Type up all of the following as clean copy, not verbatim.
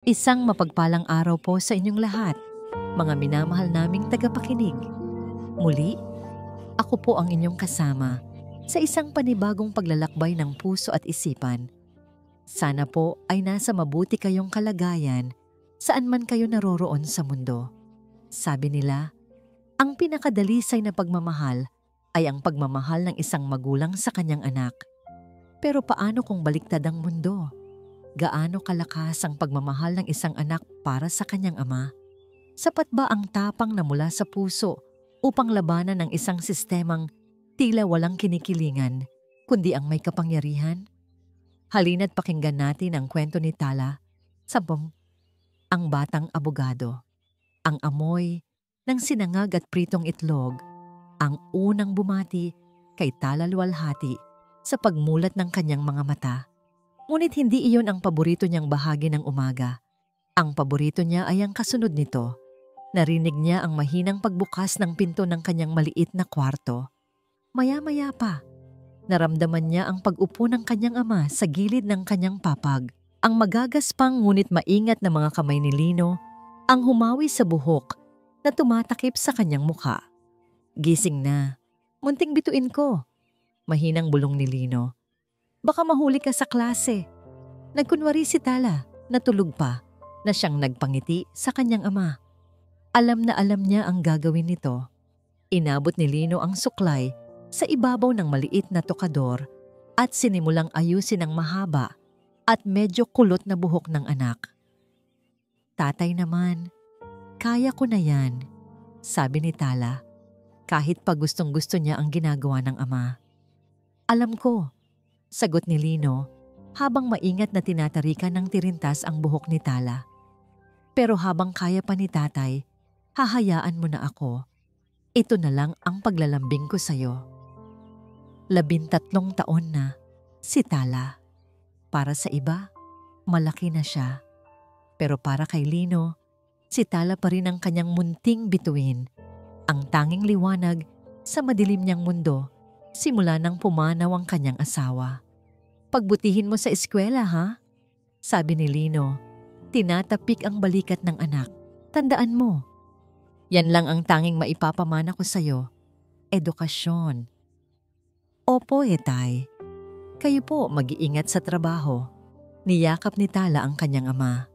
Isang mapagpalang araw po sa inyong lahat, mga minamahal naming tagapakinig. Muli, ako po ang inyong kasama sa isang panibagong paglalakbay ng puso at isipan. Sana po ay nasa mabuti kayong kalagayan saan man kayo naroroon sa mundo. Sabi nila, ang pinakadalisay na pagmamahal ay ang pagmamahal ng isang magulang sa kanyang anak. Pero paano kung baliktad ang mundo? Gaano kalakas ang pagmamahal ng isang anak para sa kanyang ama? Sapat ba ang tapang na mula sa puso upang labanan ng isang sistemang tila walang kinikilingan, kundi ang may kapangyarihan? Halina't pakinggan natin ang kwento ni Tala, ang batang abogado. Ang amoy ng sinangag at pritong itlog, ang unang bumati kay Tala Luwalhati sa pagmulat ng kanyang mga mata. Ngunit hindi iyon ang paborito niyang bahagi ng umaga. Ang paborito niya ay ang kasunod nito. Narinig niya ang mahinang pagbukas ng pinto ng kanyang maliit na kwarto. Maya-maya pa, naramdaman niya ang pag-upo ng kanyang ama sa gilid ng kanyang papag. Ang magagaspang ngunit maingat na mga kamay ni Lino ang humawi sa buhok na tumatakip sa kanyang mukha. Gising na. Munting bituin ko. Mahinang bulong ni Lino. Baka mahuli ka sa klase. Nagkunwari si Tala, natulog pa, na siyang nagpangiti sa kanyang ama. Alam na alam niya ang gagawin nito. Inabot ni Lino ang suklay sa ibabaw ng maliit na tokador at sinimulang ayusin ang mahaba at medyo kulot na buhok ng anak. Tatay naman, kaya ko na yan, sabi ni Tala, kahit pa gustong-gusto niya ang ginagawa ng ama. Alam ko, sagot ni Lino habang maingat na tinatarikan ng tirintas ang buhok ni Tala. Pero habang kaya pa ni tatay, hahayaan mo na ako. Ito na lang ang paglalambing ko sa'yo. 13 taon na si Tala. Para sa iba, malaki na siya. Pero para kay Lino, si Tala pa rin ang kanyang munting bituin. Ang tanging liwanag sa madilim niyang mundo simula nang pumanaw ang kanyang asawa. Pagbutihin mo sa eskwela, ha? Sabi ni Lino, tinatapik ang balikat ng anak. Tandaan mo, yan lang ang tanging maipapamana ko sa'yo. Edukasyon. Opo, Tay. Kayo po mag-iingat sa trabaho. Niyakap ni Tala ang kanyang ama.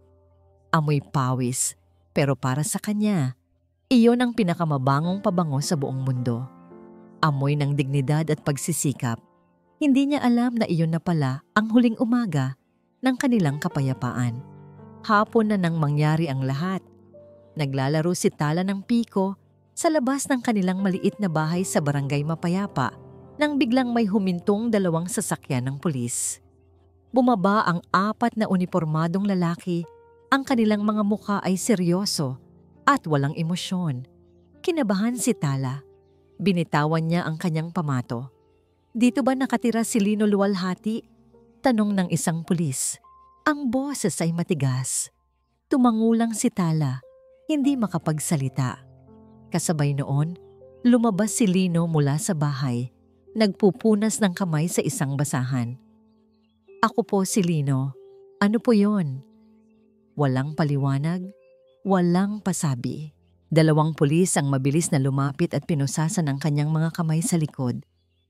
Amoy pawis, pero para sa kanya, iyon ang pinakamabangong pabango sa buong mundo. Amoy ng dignidad at pagsisikap. Hindi niya alam na iyon na pala ang huling umaga ng kanilang kapayapaan. Hapon na nang mangyari ang lahat. Naglalaro si Tala ng piko sa labas ng kanilang maliit na bahay sa Barangay Mapayapa nang biglang may humintong 2 sasakyan ng pulis. Bumaba ang 4 na unipormadong lalaki. Ang kanilang mga mukha ay seryoso at walang emosyon. Kinabahan si Tala. Binitawan niya ang kanyang pamato. Dito ba nakatira si Lino Luwalhati? Tanong ng isang pulis. Ang boses ay matigas. Tumangulang si Tala, hindi makapagsalita. Kasabay noon, lumabas si Lino mula sa bahay, nagpupunas ng kamay sa isang basahan. Ako po si Lino. Ano po yon? Walang paliwanag, walang pasabi. 2 pulis ang mabilis na lumapit at pinusasan ang kanyang mga kamay sa likod.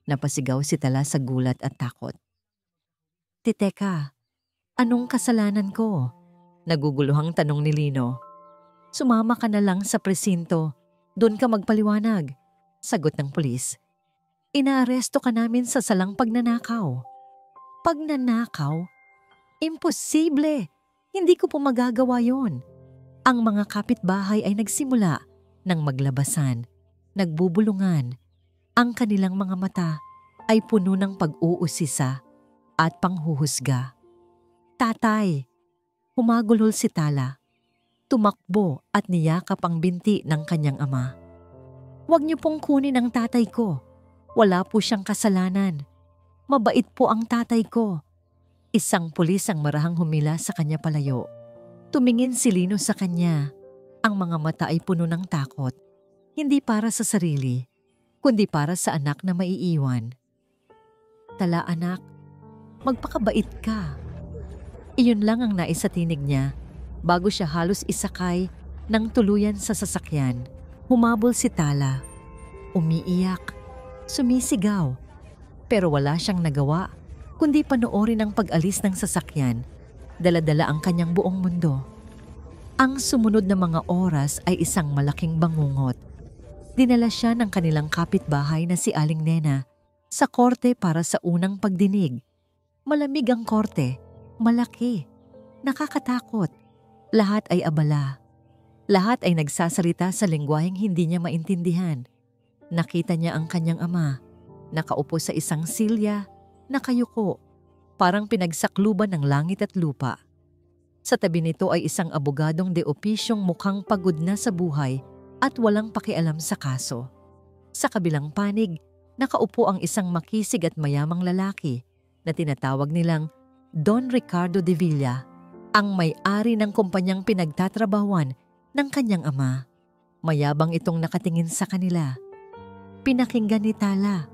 Napasigaw si Tala sa gulat at takot. Titeka, anong kasalanan ko? Naguguluhang tanong ni Lino. Sumama ka na lang sa presinto. Doon ka magpaliwanag, sagot ng pulis. Inaaresto ka namin sa salang pagnanakaw. Pagnanakaw? Imposible! Hindi ko po magagawa yon. Ang mga kapitbahay ay nagsimula ng maglabasan, nagbubulungan. Ang kanilang mga mata ay puno ng pag-uusisa at panghuhusga. Tatay, humagulhol si Tala. Tumakbo at niyakap ang binti ng kanyang ama. Huwag niyo pong kunin ang tatay ko. Wala po siyang kasalanan. Mabait po ang tatay ko. Isang pulis ang marahang humila sa kanya palayo. Tumingin si Lino sa kanya. Ang mga mata ay puno ng takot. Hindi para sa sarili, kundi para sa anak na maiiwan. Tala anak, magpakabait ka. Iyon lang ang naisatinig niya bago siya halos isakay ng tuluyan sa sasakyan. Humabol si Tala. Umiiyak, sumisigaw, pero wala siyang nagawa kundi panoorin ang pag-alis ng sasakyan. Dala-dala ang kanyang buong mundo. Ang sumunod na mga oras ay isang malaking bangungot. Dinala siya ng kanilang kapitbahay na si Aling Nena sa korte para sa unang pagdinig. Malamig ang korte, malaki, nakakatakot. Lahat ay abala. Lahat ay nagsasalita sa lengguwaheng hindi niya maintindihan. Nakita niya ang kanyang ama, nakaupo sa isang silya, nakayuko, parang pinagsakluban ng langit at lupa. Sa tabi nito ay isang abogadong de opisyong mukhang pagod na sa buhay at walang pakialam sa kaso. Sa kabilang panig, nakaupo ang isang makisig at mayamang lalaki na tinatawag nilang Don Ricardo de Villa, ang may-ari ng kumpanyang pinagtatrabahuan ng kanyang ama. Mayabang itong nakatingin sa kanila. Pinakinggan ni Tala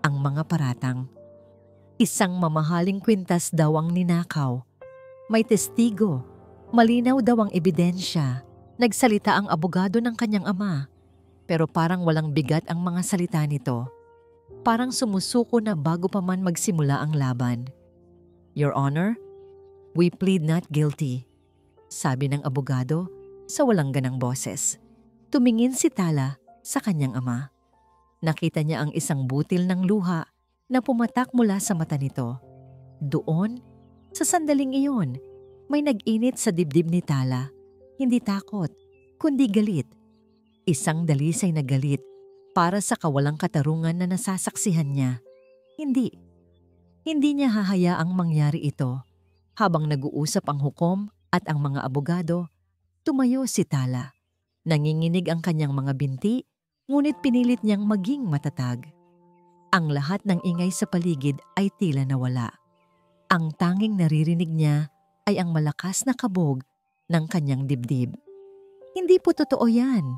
ang mga paratang. Isang mamahaling kwintas daw ang ninakaw. May testigo, malinaw daw ang ebidensya. Nagsalita ang abogado ng kanyang ama, pero parang walang bigat ang mga salita nito. Parang sumusuko na bago pa man magsimula ang laban. Your Honor, we plead not guilty, sabi ng abogado sa walang ganang boses. Tumingin si Tala sa kanyang ama. Nakita niya ang isang butil ng luha na pumatak mula sa mata nito. Doon, sa sandaling iyon, may nag-init sa dibdib ni Tala. Hindi takot, kundi galit. Isang dalisay na galit para sa kawalang katarungan na nasasaksihan niya. Hindi niya hahayaang mangyari ito. Habang nag-uusap ang hukom at ang mga abogado, tumayo si Tala. Nanginginig ang kanyang mga binti, ngunit pinilit niyang maging matatag. Ang lahat ng ingay sa paligid ay tila nawala. Ang tanging naririnig niya ay ang malakas na kabog ng kanyang dibdib. Hindi po totoo yan.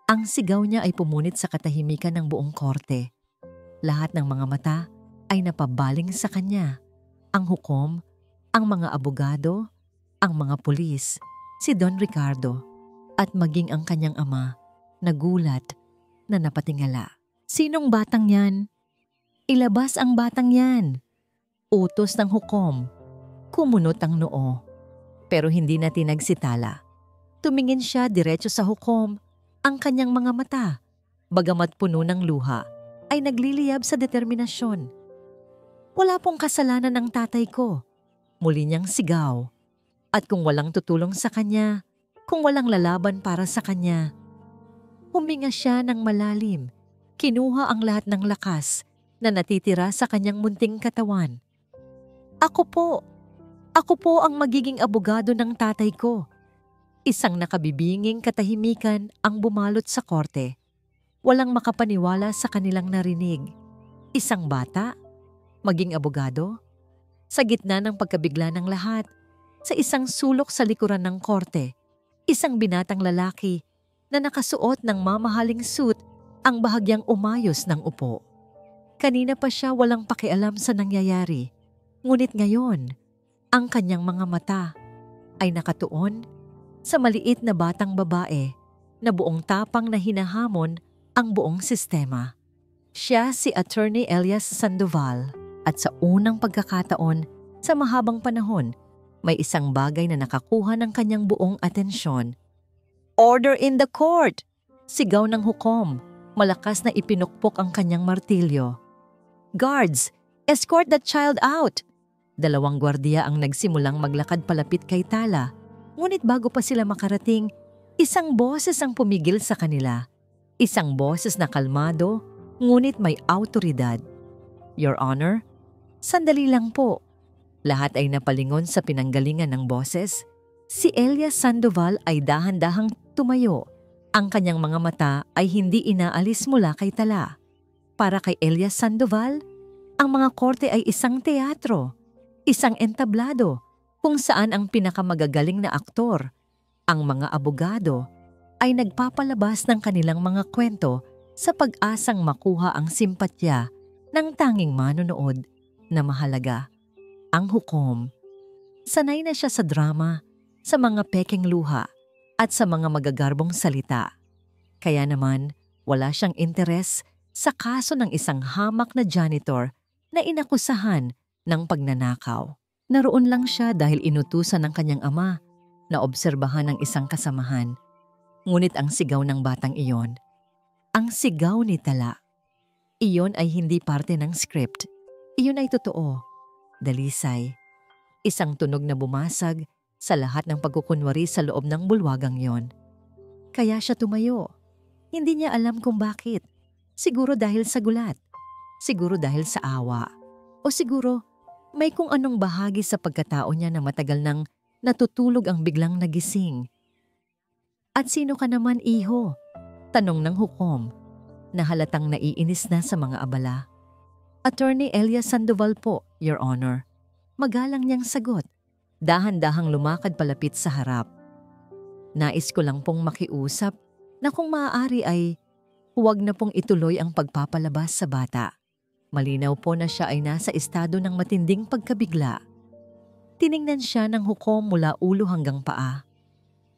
Ang sigaw niya ay pumunit sa katahimikan ng buong korte. Lahat ng mga mata ay napabaling sa kanya. Ang hukom, ang mga abogado, ang mga pulis, si Don Ricardo, at maging ang kanyang ama, nagulat na napatingala. Sinong batang yan? Ilabas ang batang yan! Utos ng hukom. Kumunot ang noo. Pero hindi na tinag si Tala. Tumingin siya diretso sa hukom. Ang kanyang mga mata, bagamat puno ng luha, ay nagliliyab sa determinasyon. Wala pong kasalanan ng tatay ko. Muli niyang sigaw. At kung walang tutulong sa kanya, kung walang lalaban para sa kanya, huminga siya ng malalim. Kinuha ang lahat ng lakas na natitira sa kanyang munting katawan. Ako po ang magiging abogado ng tatay ko. Isang nakabibinging katahimikan ang bumalot sa korte. Walang makapaniwala sa kanilang narinig. Isang bata, maging abogado. Sa gitna ng pagkabigla ng lahat, sa isang sulok sa likuran ng korte, isang binatang lalaki na nakasuot ng mamahaling suit ang bahagyang umayos ng upo. Kanina pa siya walang pakialam sa nangyayari. Ngunit ngayon, ang kanyang mga mata ay nakatuon sa maliit na batang babae na buong tapang na hinahamon ang buong sistema. Siya si Attorney Elias Sandoval at sa unang pagkakataon sa mahabang panahon, may isang bagay na nakakuha ng kanyang buong atensyon. Order in the court! Sigaw ng hukom, malakas na ipinukpok ang kanyang martilyo. Guards, escort that child out! Dalawang gwardiya ang nagsimulang maglakad palapit kay Tala. Ngunit bago pa sila makarating, isang boses ang pumigil sa kanila. Isang boses na kalmado, ngunit may awtoridad. Your Honor, sandali lang po. Lahat ay napalingon sa pinanggalingan ng boses. Si Elias Sandoval ay dahan-dahang tumayo. Ang kanyang mga mata ay hindi inaalis mula kay Tala. Para kay Elias Sandoval, ang mga korte ay isang teatro. Isang entablado kung saan ang pinakamagagaling na aktor, ang mga abogado, ay nagpapalabas ng kanilang mga kwento sa pag-asang makuha ang simpatya ng tanging manonood na mahalaga, ang hukom. Sanay na siya sa drama, sa mga pekeng luha at sa mga magagarbong salita. Kaya naman, wala siyang interes sa kaso ng isang hamak na janitor na inakusahan ng pagnanakaw. Naroon lang siya dahil inutusan ng kanyang ama na obserbahan ng isang kasamahan. Ngunit ang sigaw ng batang iyon, ang sigaw ni Tala, iyon ay hindi parte ng script. Iyon ay totoo. Dalisay, isang tunog na bumasag sa lahat ng pagkukunwari sa loob ng bulwagang yon. Kaya siya tumayo. Hindi niya alam kung bakit. Siguro dahil sa gulat. Siguro dahil sa awa. O siguro may kung anong bahagi sa pagkatao niya na matagal nang natutulog ang biglang nagising. At sino ka naman, iho? Tanong ng hukom na halatang naiinis na sa mga abala. Attorney Elias Sandoval po, Your Honor. Magalang niyang sagot. Dahan-dahang lumakad palapit sa harap. Nais ko lang pong makiusap na kung maaari ay huwag na pong ituloy ang pagpapalabas sa bata. Malinaw po na siya ay nasa estado ng matinding pagkabigla. Tiningnan siya ng hukom mula ulo hanggang paa.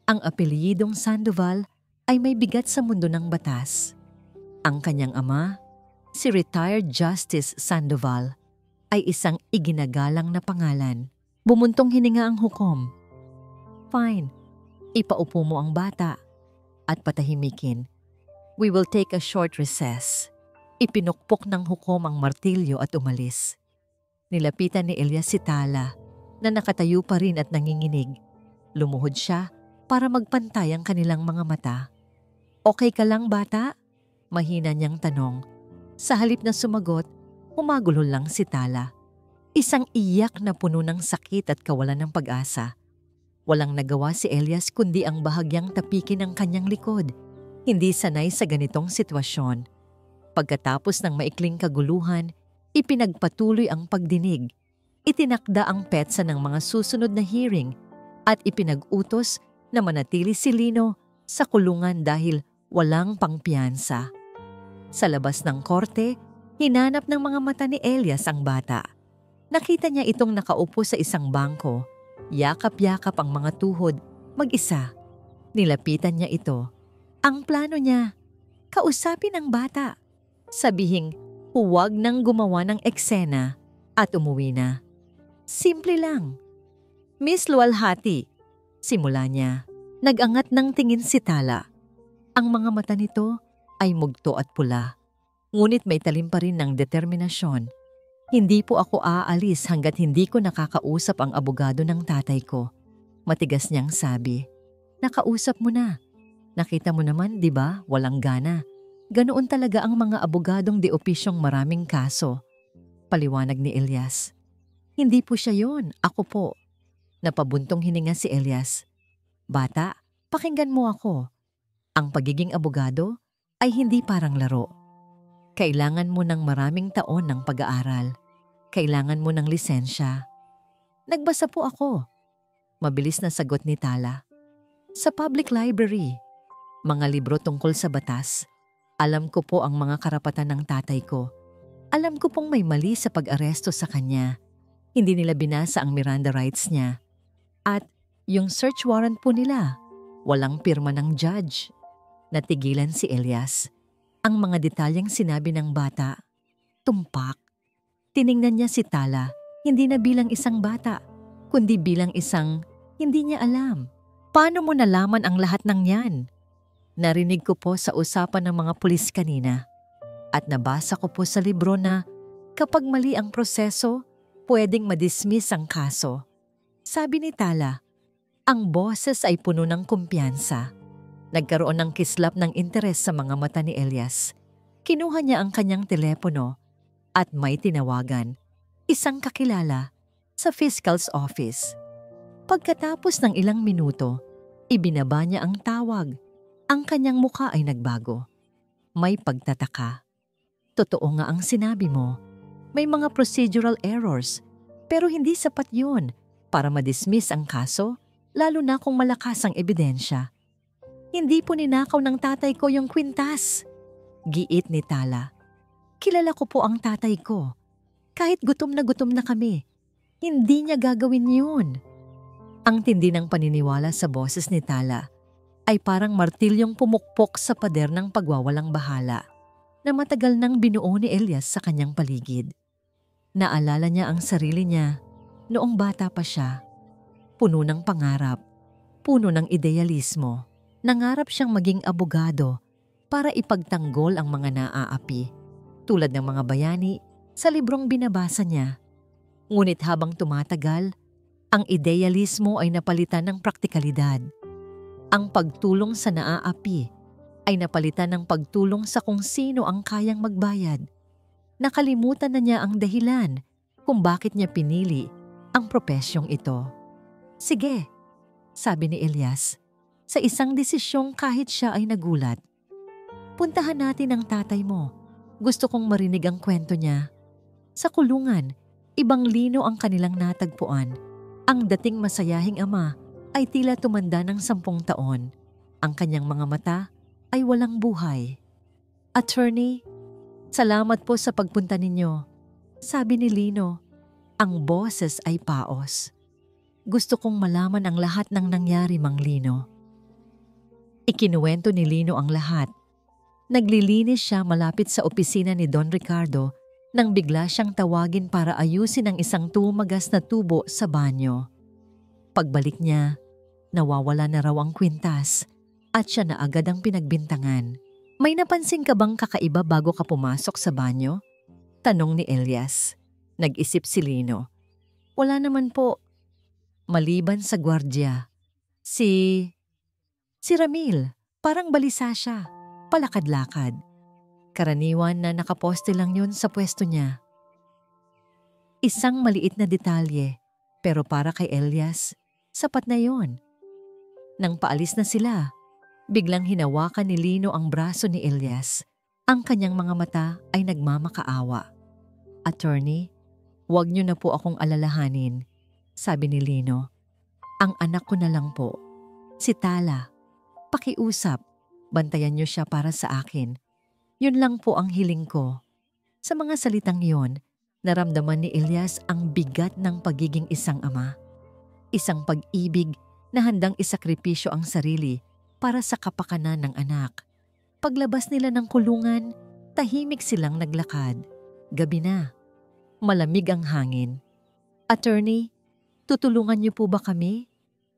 Ang apelyidong Sandoval ay may bigat sa mundo ng batas. Ang kanyang ama, si Retired Justice Sandoval, ay isang iginagalang na pangalan. Bumuntong hininga ang hukom. Fine, ipaupo mo ang bata at patahimikin. We will take a short recess. Ipinukpok ng hukom ang martilyo at umalis. Nilapitan ni Elias si Tala na nakatayo pa rin at nanginginig. Lumuhod siya para magpantay ang kanilang mga mata. Okay ka lang, bata? Mahina niyang tanong. Sa halip na sumagot, humagulol lang si Tala. Isang iyak na puno ng sakit at kawalan ng pag-asa. Walang nagawa si Elias kundi ang bahagyang tapikin ang kanyang likod. Hindi sanay sa ganitong sitwasyon. Pagkatapos ng maikling kaguluhan, ipinagpatuloy ang pagdinig. Itinakda ang petsa ng mga susunod na hearing at ipinag-utos na manatili si Lino sa kulungan dahil walang pangpiyansa. Sa labas ng korte, hinanap ng mga mata ni Elias ang bata. Nakita niya itong nakaupo sa isang bangko, yakap-yakap ang mga tuhod, mag-isa. Nilapitan niya ito. Ang plano niya, kausapin ang bata. Sabihing huwag nang gumawa ng eksena at umuwi na. Simple lang. Miss Lualhati, simula niya. Nag-angat ng tingin si Tala. Ang mga mata nito ay mugto at pula. Ngunit may talim pa rin ng determinasyon. Hindi po ako aalis hanggat hindi ko nakakausap ang abogado ng tatay ko. Matigas niyang sabi. Nakausap mo na. Nakita mo naman, di ba, walang gana. Ganoon talaga ang mga abogadong de opisyong maraming kaso. Paliwanag ni Elias. Hindi po siya yon, ako po. Napabuntong hininga si Elias. Bata, pakinggan mo ako. Ang pagiging abogado ay hindi parang laro. Kailangan mo ng maraming taon ng pag-aaral. Kailangan mo ng lisensya. Nagbasa po ako. Mabilis na sagot ni Tala. Sa public library. Mga libro tungkol sa batas. Alam ko po ang mga karapatan ng tatay ko. Alam ko pong may mali sa pag-aresto sa kanya. Hindi nila binasa ang Miranda rights niya. At yung search warrant po nila, walang pirma ng judge. Natigilan si Elias. Ang mga detalyeng sinabi ng bata, tumpak. Tiningnan niya si Tala, hindi na bilang isang bata, kundi bilang isang hindi niya alam. Paano mo nalaman ang lahat ng yan? Narinig ko po sa usapan ng mga pulis kanina at nabasa ko po sa libro na kapag mali ang proseso, pwedeng madismiss ang kaso. Sabi ni Tala, ang boses ay puno ng kumpiyansa. Nagkaroon ng kislap ng interes sa mga mata ni Elias. Kinuha niya ang kanyang telepono at may tinawagan, isang kakilala, sa fiscal's office. Pagkatapos ng ilang minuto, ibinaba niya ang tawag. Ang kanyang mukha ay nagbago. May pagtataka. Totoo nga ang sinabi mo. May mga procedural errors, pero hindi sapat yun para madismiss ang kaso, lalo na kung malakas ang ebidensya. Hindi po ninakaw ng tatay ko yung kwintas. Giit ni Tala. Kilala ko po ang tatay ko. Kahit gutom na kami, hindi niya gagawin yun. Ang tindi ng paniniwala sa boses ni Tala ay parang martilyong pumukpok sa pader ng pagwawalang bahala na matagal nang binuo ni Elias sa kanyang paligid. Naalala niya ang sarili niya noong bata pa siya, puno ng pangarap, puno ng idealismo. Nangarap siyang maging abogado para ipagtanggol ang mga naaapi, tulad ng mga bayani sa librong binabasa niya. Ngunit habang tumatagal, ang idealismo ay napalitan ng praktikalidad. Ang pagtulong sa naaapi ay napalitan ng pagtulong sa kung sino ang kayang magbayad. Nakalimutan na niya ang dahilan kung bakit niya pinili ang propesyong ito. Sige, sabi ni Elias, sa isang desisyong kahit siya ay nagulat. Puntahan natin ang tatay mo. Gusto kong marinig ang kwento niya. Sa kulungan, ibang lino ang kanilang natagpuan. Ang dating masayahing ama ay tila tumanda ng 10 taon. Ang kanyang mga mata ay walang buhay. Attorney, salamat po sa pagpunta ninyo. Sabi ni Lino, ang boses ay paos. Gusto kong malaman ang lahat ng nangyari, Mang Lino. Ikinuwento ni Lino ang lahat. Naglilinis siya malapit sa opisina ni Don Ricardo nang bigla siyang tawagin para ayusin ang isang tumagas na tubo sa banyo. Pagbalik niya, nawawala na raw ang kwintas at siya na agad ang pinagbintangan. May napansin ka bang kakaiba bago ka pumasok sa banyo? Tanong ni Elias. Nag-isip si Lino. Wala naman po. Maliban sa gwardya. Si Ramil, parang balisa siya, palakad-lakad. Karaniwan na nakaposte lang yun sa pwesto niya. Isang maliit na detalye, pero para kay Elias, sapat na yon. Nang paalis na sila, biglang hinawakan ni Lino ang braso ni Elias. Ang kanyang mga mata ay nagmamakaawa. Attorney, huwag niyo na po akong alalahanin, sabi ni Lino. Ang anak ko na lang po, si Tala. Pakiusap, bantayan niyo siya para sa akin. Yun lang po ang hiling ko. Sa mga salitang yon, naramdaman ni Elias ang bigat ng pagiging isang ama. Isang pag-ibig na handang isakripisyo ang sarili para sa kapakanan ng anak. Paglabas nila ng kulungan, tahimik silang naglakad. Gabi na. Malamig ang hangin. Attorney, tutulungan niyo po ba kami?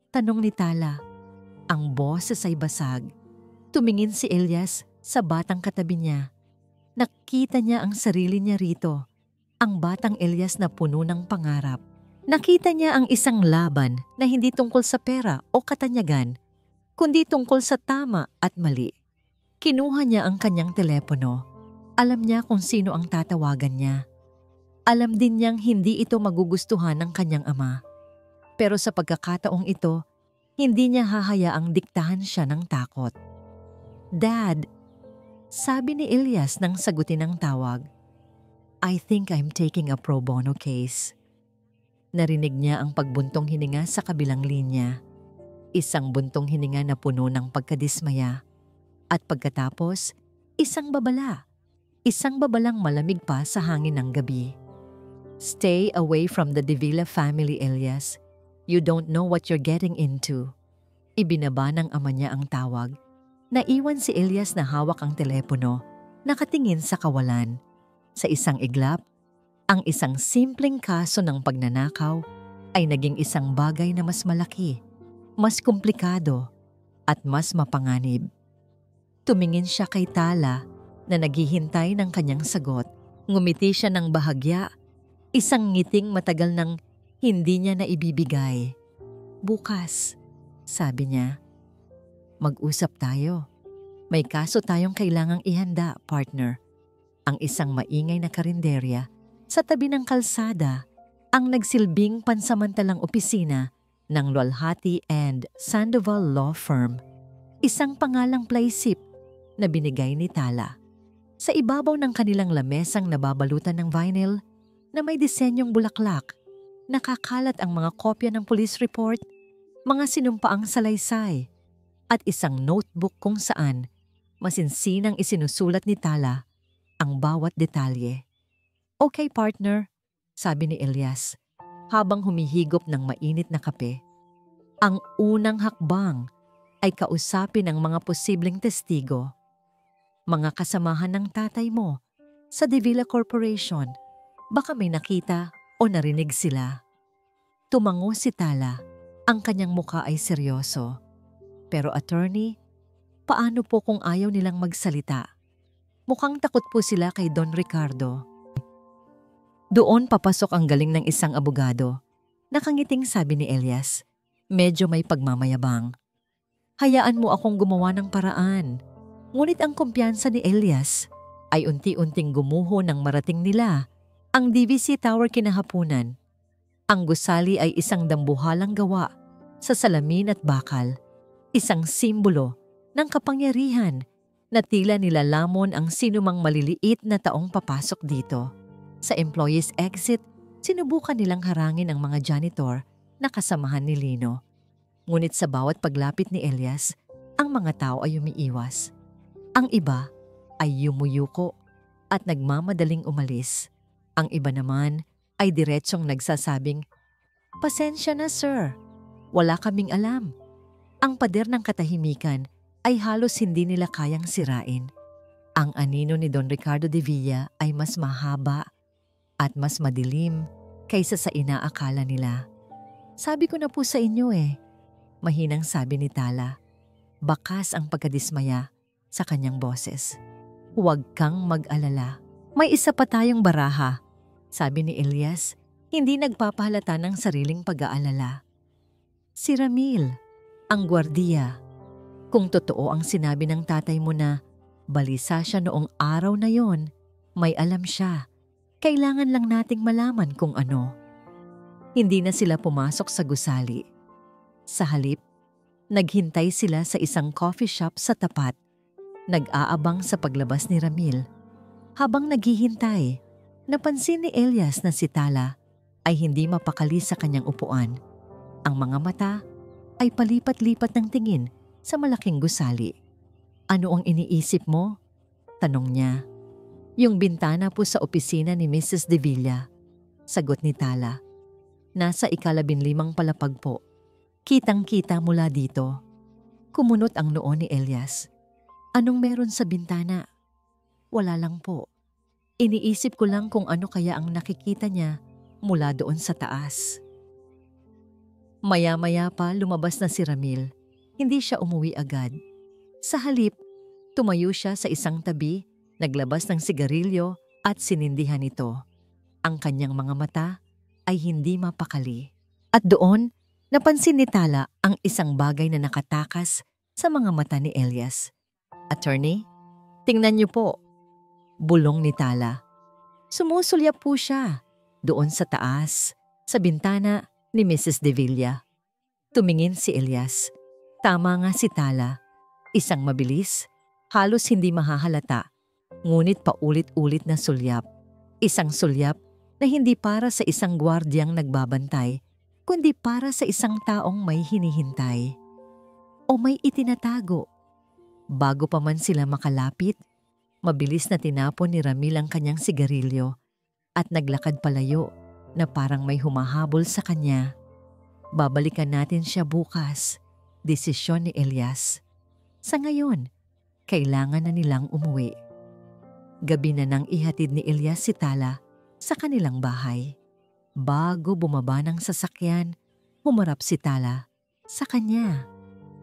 Tanong ni Tala. Ang boses ay basag. Tumingin si Elias sa batang katabi niya. Nakita niya ang sarili niya rito. Ang batang Elias na puno ng pangarap. Nakita niya ang isang laban na hindi tungkol sa pera o katanyagan, kundi tungkol sa tama at mali. Kinuha niya ang kanyang telepono. Alam niya kung sino ang tatawagan niya. Alam din niyang hindi ito magugustuhan ng kanyang ama. Pero sa pagkakataong ito, hindi niya hahayaang diktahan siya ng takot. Dad, sabi ni Elias nang sagutin ang tawag. I think I'm taking a pro bono case. Narinig niya ang pagbuntong hininga sa kabilang linya. Isang buntong hininga na puno ng pagkadismaya. At pagkatapos, isang babala. Isang babalang malamig pa sa hangin ng gabi. Stay away from the De Villa family, Elias. You don't know what you're getting into. Ibinaba ng ama niya ang tawag. Naiwan si Elias na hawak ang telepono, nakatingin sa kawalan. Sa isang iglap, ang isang simpleng kaso ng pagnanakaw ay naging isang bagay na mas malaki, mas komplikado, at mas mapanganib. Tumingin siya kay Tala na naghihintay ng kanyang sagot. Ngumiti siya ng bahagya, isang ngiting matagal nang hindi niya na ibibigay. Bukas, sabi niya. Mag-usap tayo. May kaso tayong kailangang ihanda, partner. Ang isang maingay na karinderya sa tabi ng kalsada ang nagsilbing pansamantalang opisina ng Lualhati and Sandoval Law Firm. Isang pangalang playsip na binigay ni Tala. Sa ibabaw ng kanilang lamesang nababalutan ng vinyl na may disenyong bulaklak, nakakalat ang mga kopya ng police report, mga sinumpaang salaysay, at isang notebook kung saan masinsinang isinusulat ni Tala ang bawat detalye. Okay, partner, sabi ni Elias habang humihigop ng mainit na kape. Ang unang hakbang ay kausapin ang mga posibleng testigo, mga kasamahan ng tatay mo sa De Villa Corporation. Baka may nakita o narinig sila. Tumango si Tala. Ang kanyang muka ay seryoso. Pero attorney, paano po kung ayaw nilang magsalita? Mukhang takot po sila kay Don Ricardo. Doon papasok ang galing ng isang abogado. Nakangiting sabi ni Elias. Medyo may pagmamayabang. Hayaan mo akong gumawa ng paraan. Ngunit ang kumpiyansa ni Elias ay unti-unting gumuho nang marating nila ang DVC Tower kinahapunan. Ang gusali ay isang dambuhalang gawa sa salamin at bakal, isang simbolo ng kapangyarihan na tila nilalamon ang sinumang maliliit na taong papasok dito. Sa employees exit, sinubukan nilang harangin ang mga janitor na kasamahan ni Lino. Ngunit sa bawat paglapit ni Elias, ang mga tao ay umiiwas. Ang iba ay yumuyuko at nagmamadaling umalis. Ang iba naman ay diretsong nagsasabing, "Pasensya na sir, wala kaming alam." Ang pader ng katahimikan ay halos hindi nila kayang sirain. Ang anino ni Don Ricardo de Villa ay mas mahaba at mas madilim kaysa sa inaakala nila. "Sabi ko na po sa inyo mahinang sabi ni Tala. Bakas ang pagkadismaya sa kanyang boses. "Huwag kang mag-alala. May isa pa tayong baraha," sabi ni Elias, hindi nagpapahalata ng sariling pag-aalala. "Si Ramil, ang gwardiya. Kung totoo ang sinabi ng tatay mo na balisa siya noong araw na yon, may alam siya. Kailangan lang nating malaman kung ano." Hindi na sila pumasok sa gusali. Sa halip, naghintay sila sa isang coffee shop sa tapat. Nag-aabang sa paglabas ni Ramil. Habang naghihintay, napansin ni Elias na si Tala ay hindi mapakali sa kanyang upuan. Ang mga mata ay palipat-lipat ng tingin sa malaking gusali. "Ano ang iniisip mo?" tanong niya. "Yung bintana po sa opisina ni Mrs. De Villa," sagot ni Tala. "Nasa 15 palapag po. Kitang-kita mula dito." Kumunot ang noo ni Elias. "Anong meron sa bintana?" "Wala lang po. Iniisip ko lang kung ano kaya ang nakikita niya mula doon sa taas." Maya-maya pa lumabas na si Ramil. Hindi siya umuwi agad. Sa halip, tumayo siya sa isang tabi, naglabas ng sigarilyo at sinindihan ito. Ang kanyang mga mata ay hindi mapakali. At doon, napansin ni Tala ang isang bagay na nakatakas sa mga mata ni Elias. "Attorney, tingnan niyo po." Bulong ni Tala. Sumusulyap po siya doon sa taas, sa bintana ni Mrs. De Villa. Tumingin si Elias. Tama nga si Tala. Isang mabilis, halos hindi mahahalata, ngunit paulit-ulit na sulyap. Isang sulyap na hindi para sa isang gwardiyang nagbabantay, kundi para sa isang taong may hinihintay o may itinatago. Bago pa man sila makalapit, mabilis na tinapon ni Ramil ang kanyang sigarilyo at naglakad palayo na parang may humahabol sa kanya. "Babalikan natin siya bukas," desisyon ni Elias. Sa ngayon, kailangan na nilang umuwi. Gabi na nang ihatid ni Elias si Tala sa kanilang bahay. Bago bumaba ng sasakyan, humarap si Tala sa kanya.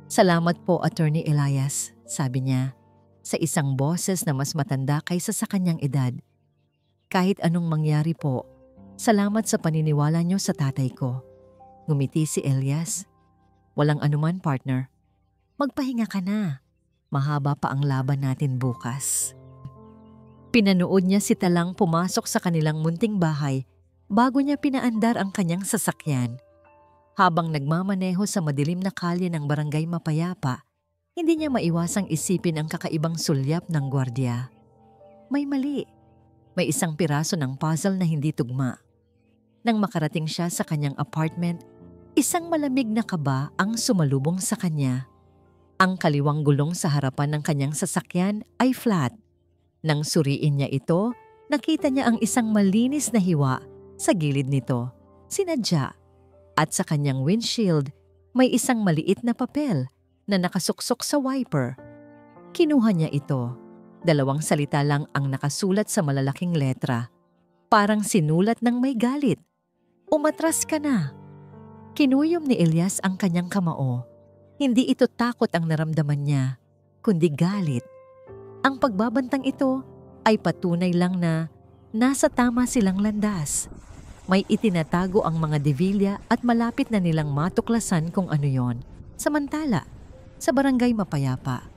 "Salamat po, Attorney Elias," sabi niya, sa isang boses na mas matanda kaysa sa kanyang edad. "Kahit anong mangyari po, salamat sa paniniwala niyo sa tatay ko." Ngumiti si Elias. "Walang anuman, partner. Magpahinga ka na. Mahaba pa ang laban natin bukas." Pinanood niya si Talang pumasok sa kanilang munting bahay bago niya pinaandar ang kanyang sasakyan. Habang nagmamaneho sa madilim na kalye ng Barangay Mapayapa, hindi niya maiwasang isipin ang kakaibang sulyap ng gwardiya. May mali. May isang piraso ng puzzle na hindi tugma. Nang makarating siya sa kanyang apartment, isang malamig na kaba ang sumalubong sa kanya. Ang kaliwang gulong sa harapan ng kanyang sasakyan ay flat. Nang suriin niya ito, nakita niya ang isang malinis na hiwa sa gilid nito. Sinadya. At sa kanyang windshield, May isang maliit na papel na nakasuksok sa wiper. Kinuha niya ito. 2 salita lang ang nakasulat sa malalaking letra. Parang sinulat ng may galit. "Umatras ka na." Kinuyom ni Elias ang kanyang kamao. Hindi ito takot ang naramdaman niya, kundi galit. Ang pagbabantang ito ay patunay lang na nasa tama silang landas. May itinatago ang mga Devilla at malapit na nilang matuklasan kung ano yon. Samantala, sa barangay Mapayapa,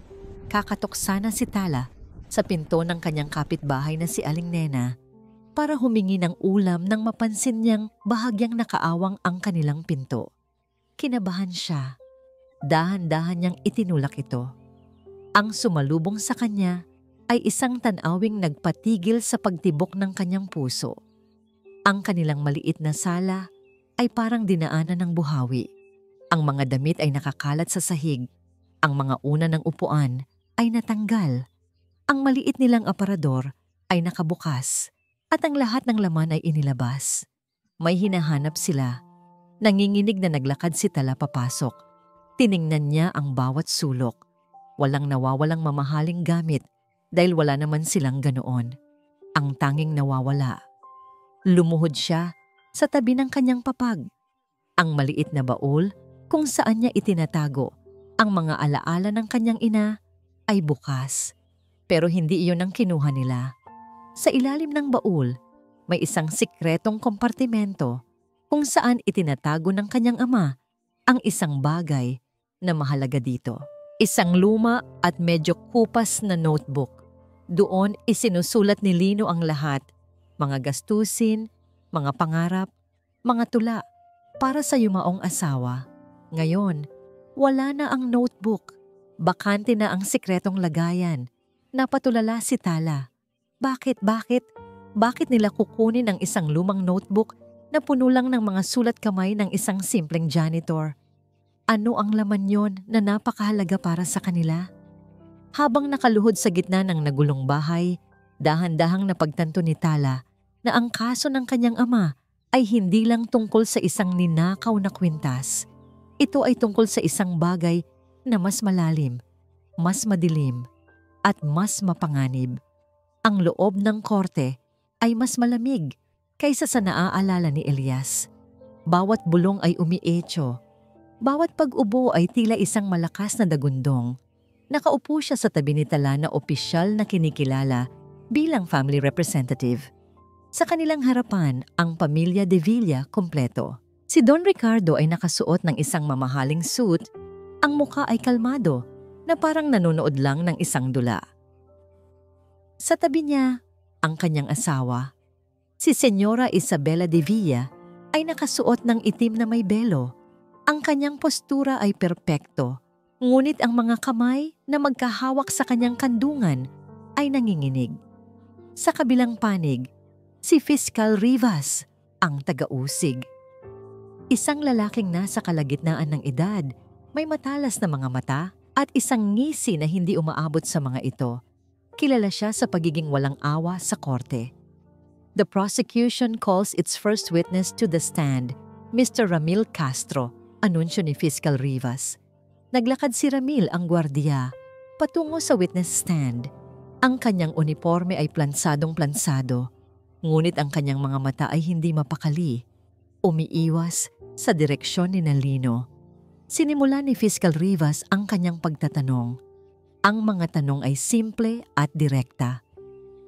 kakatok sana si Tala sa pinto ng kanyang kapitbahay na si Aling Nena para humingi ng ulam nang mapansin niyang bahagyang nakaawang ang kanilang pinto. Kinabahan siya. Dahan-dahan niyang itinulak ito. Ang sumalubong sa kanya ay isang tanawing nagpatigil sa pagtibok ng kanyang puso. Ang kanilang maliit na sala ay parang dinaanan ng buhawi. Ang mga damit ay nakakalat sa sahig. Ang mga una ng upuan ay natanggal. Ang maliit nilang aparador ay nakabukas at ang lahat ng laman ay inilabas. May hinahanap sila. Nanginginig na naglakad si Tala papasok. Tiningnan niya ang bawat sulok. Walang nawawalang mamahaling gamit dahil wala naman silang ganoon. Ang tanging nawawala. Lumuhod siya sa tabi ng kanyang papag. Ang maliit na baul kung saan niya itinatago ang mga alaala ng kanyang ina ay bukas. Pero hindi iyon ang kinuha nila. Sa ilalim ng baul, may isang sikretong kompartimento kung saan itinatago ng kanyang ama ang isang bagay na mahalaga dito. Isang luma at medyo kupas na notebook. Doon isinusulat ni Lino ang lahat, mga gastusin, mga pangarap, mga tula para sa yumaong asawa. Ngayon, wala na ang notebook. Bakante na ang sikretong lagayan. Napatulala si Tala. Bakit? Bakit nila kukunin ang isang lumang notebook na puno lang ng mga sulat kamay ng isang simpleng janitor? Ano ang laman yon na napakahalaga para sa kanila? Habang nakaluhod sa gitna ng nagulong bahay, dahan-dahang napagtanto ni Tala na ang kaso ng kanyang ama ay hindi lang tungkol sa isang ninakaw na kwintas. Ito ay tungkol sa isang bagay na mas malalim, mas madilim, at mas mapanganib. Ang loob ng korte ay mas malamig kaysa sa naaalala ni Elias. Bawat bulong ay umietso. Bawat pag-ubo ay tila isang malakas na dagundong. Nakaupo siya sa tabi ni Tala na opisyal na kinikilala bilang family representative. Sa kanilang harapan, ang pamilya Devilla kompleto. Si Don Ricardo ay nakasuot ng isang mamahaling suit. Ang mukha ay kalmado na parang nanonood lang ng isang dula. Sa tabi niya, ang kanyang asawa. Si Senyora Isabela Devilla ay nakasuot ng itim na may belo. Ang kanyang postura ay perpekto. Ngunit ang mga kamay na magkahawak sa kanyang kandungan ay nanginginig. Sa kabilang panig, si Fiscal Rivas, ang taga-usig. Isang lalaking nasa kalagitnaan ng edad, may matalas na mga mata at isang ngisi na hindi umaabot sa mga ito. Kilala siya sa pagiging walang awa sa korte. The prosecution calls its first witness to the stand, Mr. Ramil Castro, anunsyo ni Fiscal Rivas. Naglakad si Ramil ang gwardiya patungo sa witness stand. Ang kanyang uniforme ay plansadong-plansado, ngunit ang kanyang mga mata ay hindi mapakali. Umiiwas sa direksyon ni Lino. Sinimula ni Fiscal Rivas ang kanyang pagtatanong. Ang mga tanong ay simple at direkta,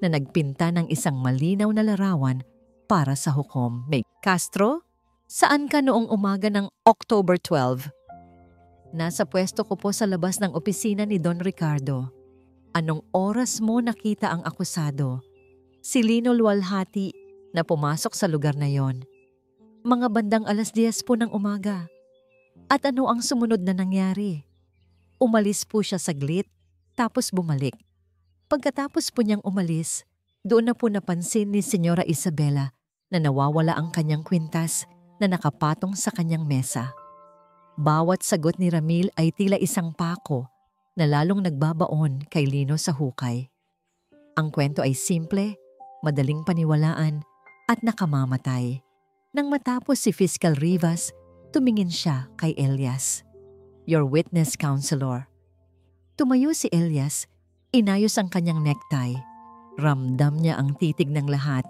na nagpinta ng isang malinaw na larawan para sa hukom. Castro, saan ka noong umaga ng October 12? Nasa pwesto ko po sa labas ng opisina ni Don Ricardo. Anong oras mo nakita ang akusado? Si Lino Lualhati na pumasok sa lugar na yon. Mga bandang 10:00 po ng umaga. At ano ang sumunod na nangyari? Umalis po siya saglit, tapos bumalik. Pagkatapos po niyang umalis, doon na po napansin ni Senyora Isabela na nawawala ang kanyang kwintas na nakapatong sa kanyang mesa. Bawat sagot ni Ramil ay tila isang pako na lalong nagbabaon kay Lino sa hukay. Ang kwento ay simple, madaling paniwalaan at nakamamatay. Nang matapos si Fiscal Rivas, Tumingin siya kay Elias. Your witness, counselor. Tumayo si Elias, inayos ang kanyang necktie. Ramdam niya ang titig ng lahat,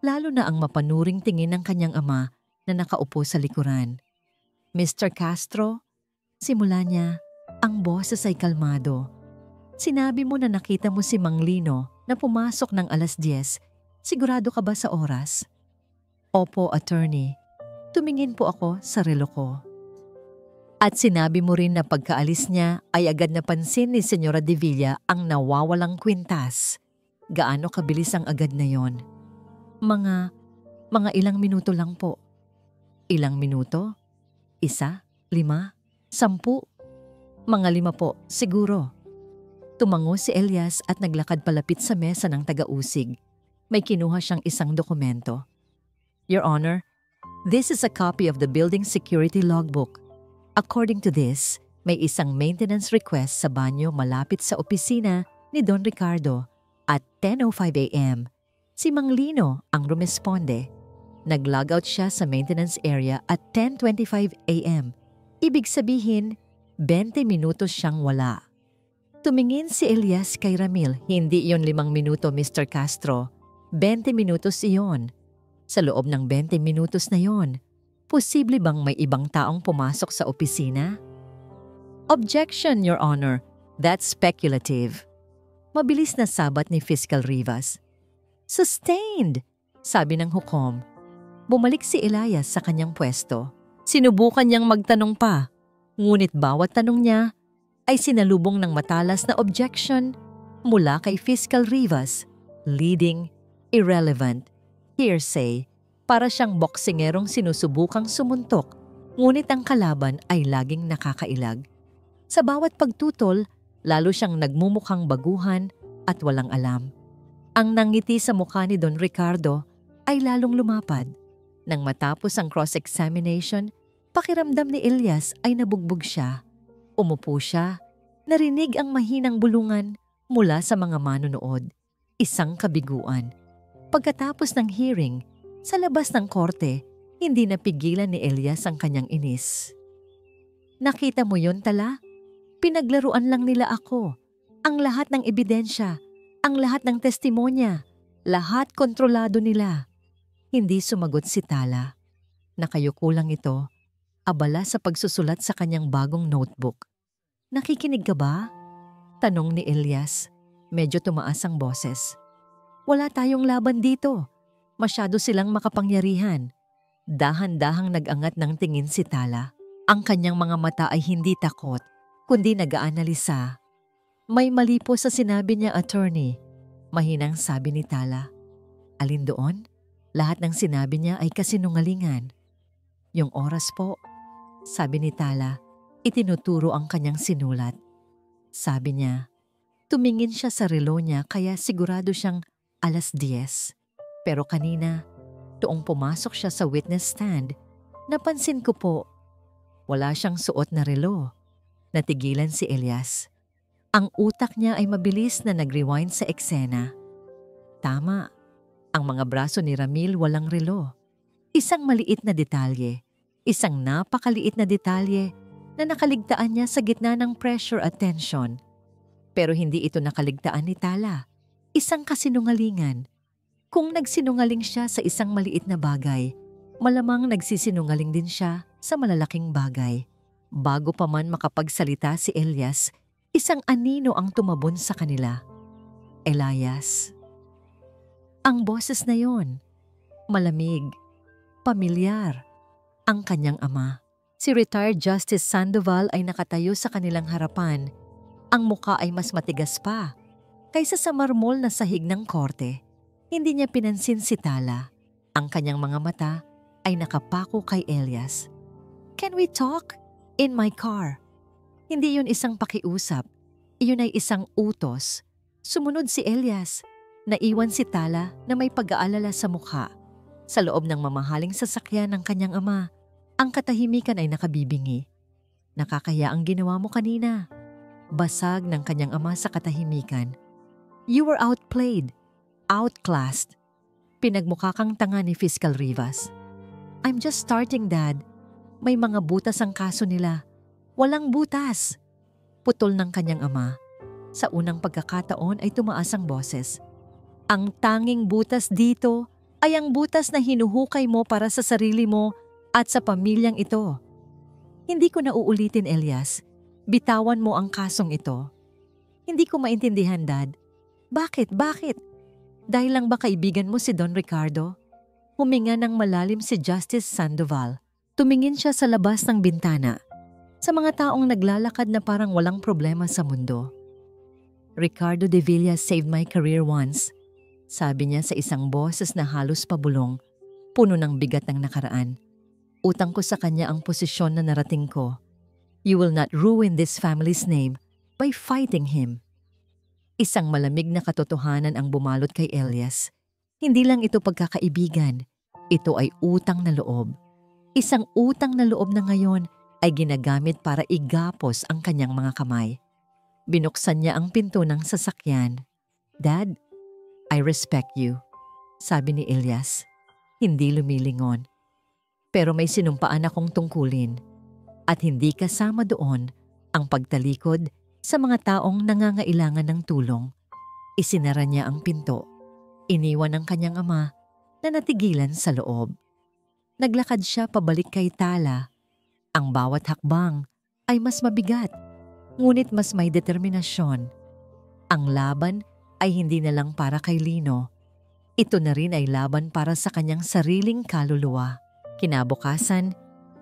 lalo na ang mapanuring tingin ng kanyang ama na nakaupo sa likuran. Mr. Castro, simula niya, ang boses ay kalmado. Sinabi mo na nakita mo si Mang Lino na pumasok ng 10:00. Sigurado ka ba sa oras? Opo, attorney. Tumingin po ako sa relo ko. At sinabi mo rin na pagkaalis niya ay agad napansin ni Senyora de Villa ang nawawalang kwintas. Gaano kabilis ang agad na yon? Mga ilang minuto lang po. Ilang minuto? 1, 5, 10? Mga 5 po, siguro. Tumango si Elias at naglakad palapit sa mesa ng taga-usig. May kinuha siyang isang dokumento. Your Honor, this is a copy of the building security logbook. According to this, may isang maintenance request sa banyo malapit sa opisina ni Don Ricardo at 10:05 a.m. Si Mang Lino ang rumesponde. Nag-logout siya sa maintenance area at 10:25 a.m. Ibig sabihin, 20 minutos siyang wala. Tumingin si Elias kay Ramil. Hindi iyon 5 minuto, Mr. Castro. 20 minutos iyon. Sa loob ng 20 minutos na yon, posible bang may ibang taong pumasok sa opisina? Objection, Your Honor. That's speculative. Mabilis na sabat ni Fiscal Rivas. Sustained, sabi ng hukom. Bumalik si Elias sa kanyang pwesto. Sinubukan niyang magtanong pa, ngunit bawat tanong niya ay sinalubong ng matalas na objection mula kay Fiscal Rivas, leading, irrelevant, hearsay, para siyang boksingerong sinusubukang sumuntok, ngunit ang kalaban ay laging nakakailag. Sa bawat pagtutol, lalo siyang nagmumukhang baguhan at walang alam. Ang nangiti sa mukha ni Don Ricardo ay lalong lumapad. Nang matapos ang cross-examination, pakiramdam ni Elias ay nabugbog siya. Umupo siya, narinig ang mahinang bulungan mula sa mga manonood. Isang kabiguan. Pagkatapos ng hearing, sa labas ng korte, hindi napigilan ni Elias ang kanyang inis. Nakita mo yon, Tala? Pinaglaruan lang nila ako. Ang lahat ng ebidensya, ang lahat ng testimonya, lahat kontrolado nila. Hindi sumagot si Tala. Nakayuko lang ito, abala sa pagsusulat sa kanyang bagong notebook. Nakikinig ka ba? Tanong ni Elias. Medyo tumaas ang boses. Wala tayong laban dito. Masyado silang makapangyarihan. Dahan-dahang nag-angat ng tingin si Tala. Ang kanyang mga mata ay hindi takot, kundi nag-aanalisa. May mali po sa sinabi niya, attorney. Mahinang sabi ni Tala. Alin doon? Lahat ng sinabi niya ay kasinungalingan. Yung oras po, sabi ni Tala, itinuturo ang kanyang sinulat. Sabi niya, tumingin siya sa relo niya kaya sigurado siyang 10:00. Pero kanina, tuong pumasok siya sa witness stand, napansin ko po, wala siyang suot na relo. Natigilan si Elias. Ang utak niya ay mabilis na nag-rewind sa eksena. Tama, ang mga braso ni Ramil walang relo. Isang maliit na detalye, isang napakaliit na detalye na nakaligtaan niya sa gitna ng pressure at tension. Pero hindi ito nakaligtaan ni Tala. Isang kasinungalingan. Kung nagsinungaling siya sa isang maliit na bagay, malamang nagsisinungaling din siya sa malalaking bagay. Bago pa man makapagsalita si Elias, isang anino ang tumabon sa kanila. Elias. Ang boses na yon, malamig, pamilyar, ang kanyang ama. Si retired Justice Sandoval ay nakatayo sa kanilang harapan. Ang muka ay mas matigas pa kaysa sa marmol na sahig ng korte. Hindi niya pinansin si Tala. Ang kanyang mga mata ay nakapako kay Elias. Can we talk? In my car. Hindi yun isang pakiusap. Iyon ay isang utos. Sumunod si Elias. Naiwan si Tala na may pag-aalala sa mukha. Sa loob ng mamahaling sasakyan ng kanyang ama, ang katahimikan ay nakabibingi. Nakakaya ang ginawa mo kanina. Basag ng kanyang ama sa katahimikan. You were outplayed, outclassed. Pinagmukha kang tanga ni Fiscal Rivas. I'm just starting, Dad. May mga butas ang kaso nila. Walang butas. Putol ng kanyang ama. Sa unang pagkakataon ay tumaas ang boses. Ang tanging butas dito ay ang butas na hinuhukay mo para sa sarili mo at sa pamilyang ito. Hindi ko na uulitin, Elias. Bitawan mo ang kasong ito. Hindi ko maintindihan, Dad. Bakit? Dahil lang ba kaibigan mo si Don Ricardo? Huminga ng malalim si Justice Sandoval. Tumingin siya sa labas ng bintana. Sa mga taong naglalakad na parang walang problema sa mundo. Ricardo de Villa saved my career once. Sabi niya sa isang boses na halos pabulong, puno ng bigat ng nakaraan. Utang ko sa kanya ang posisyon na narating ko. You will not ruin this family's name by fighting him. Isang malamig na katotohanan ang bumalot kay Elias. Hindi lang ito pagkakaibigan, ito ay utang na loob. Isang utang na loob na ngayon ay ginagamit para igapos ang kanyang mga kamay. Binuksan niya ang pinto ng sasakyan. Dad, I respect you, sabi ni Elias. Hindi lumilingon. Pero may sinumpaan akong tungkulin at hindi kasama doon ang pagtalikod sa mga taong nangangailangan ng tulong. Isinara niya ang pinto. Iniwan ang kanyang ama na natigilan sa loob. Naglakad siya pabalik kay Tala. Ang bawat hakbang ay mas mabigat, ngunit mas may determinasyon. Ang laban ay hindi na lang para kay Lino. Ito na rin ay laban para sa kanyang sariling kaluluwa. Kinabukasan,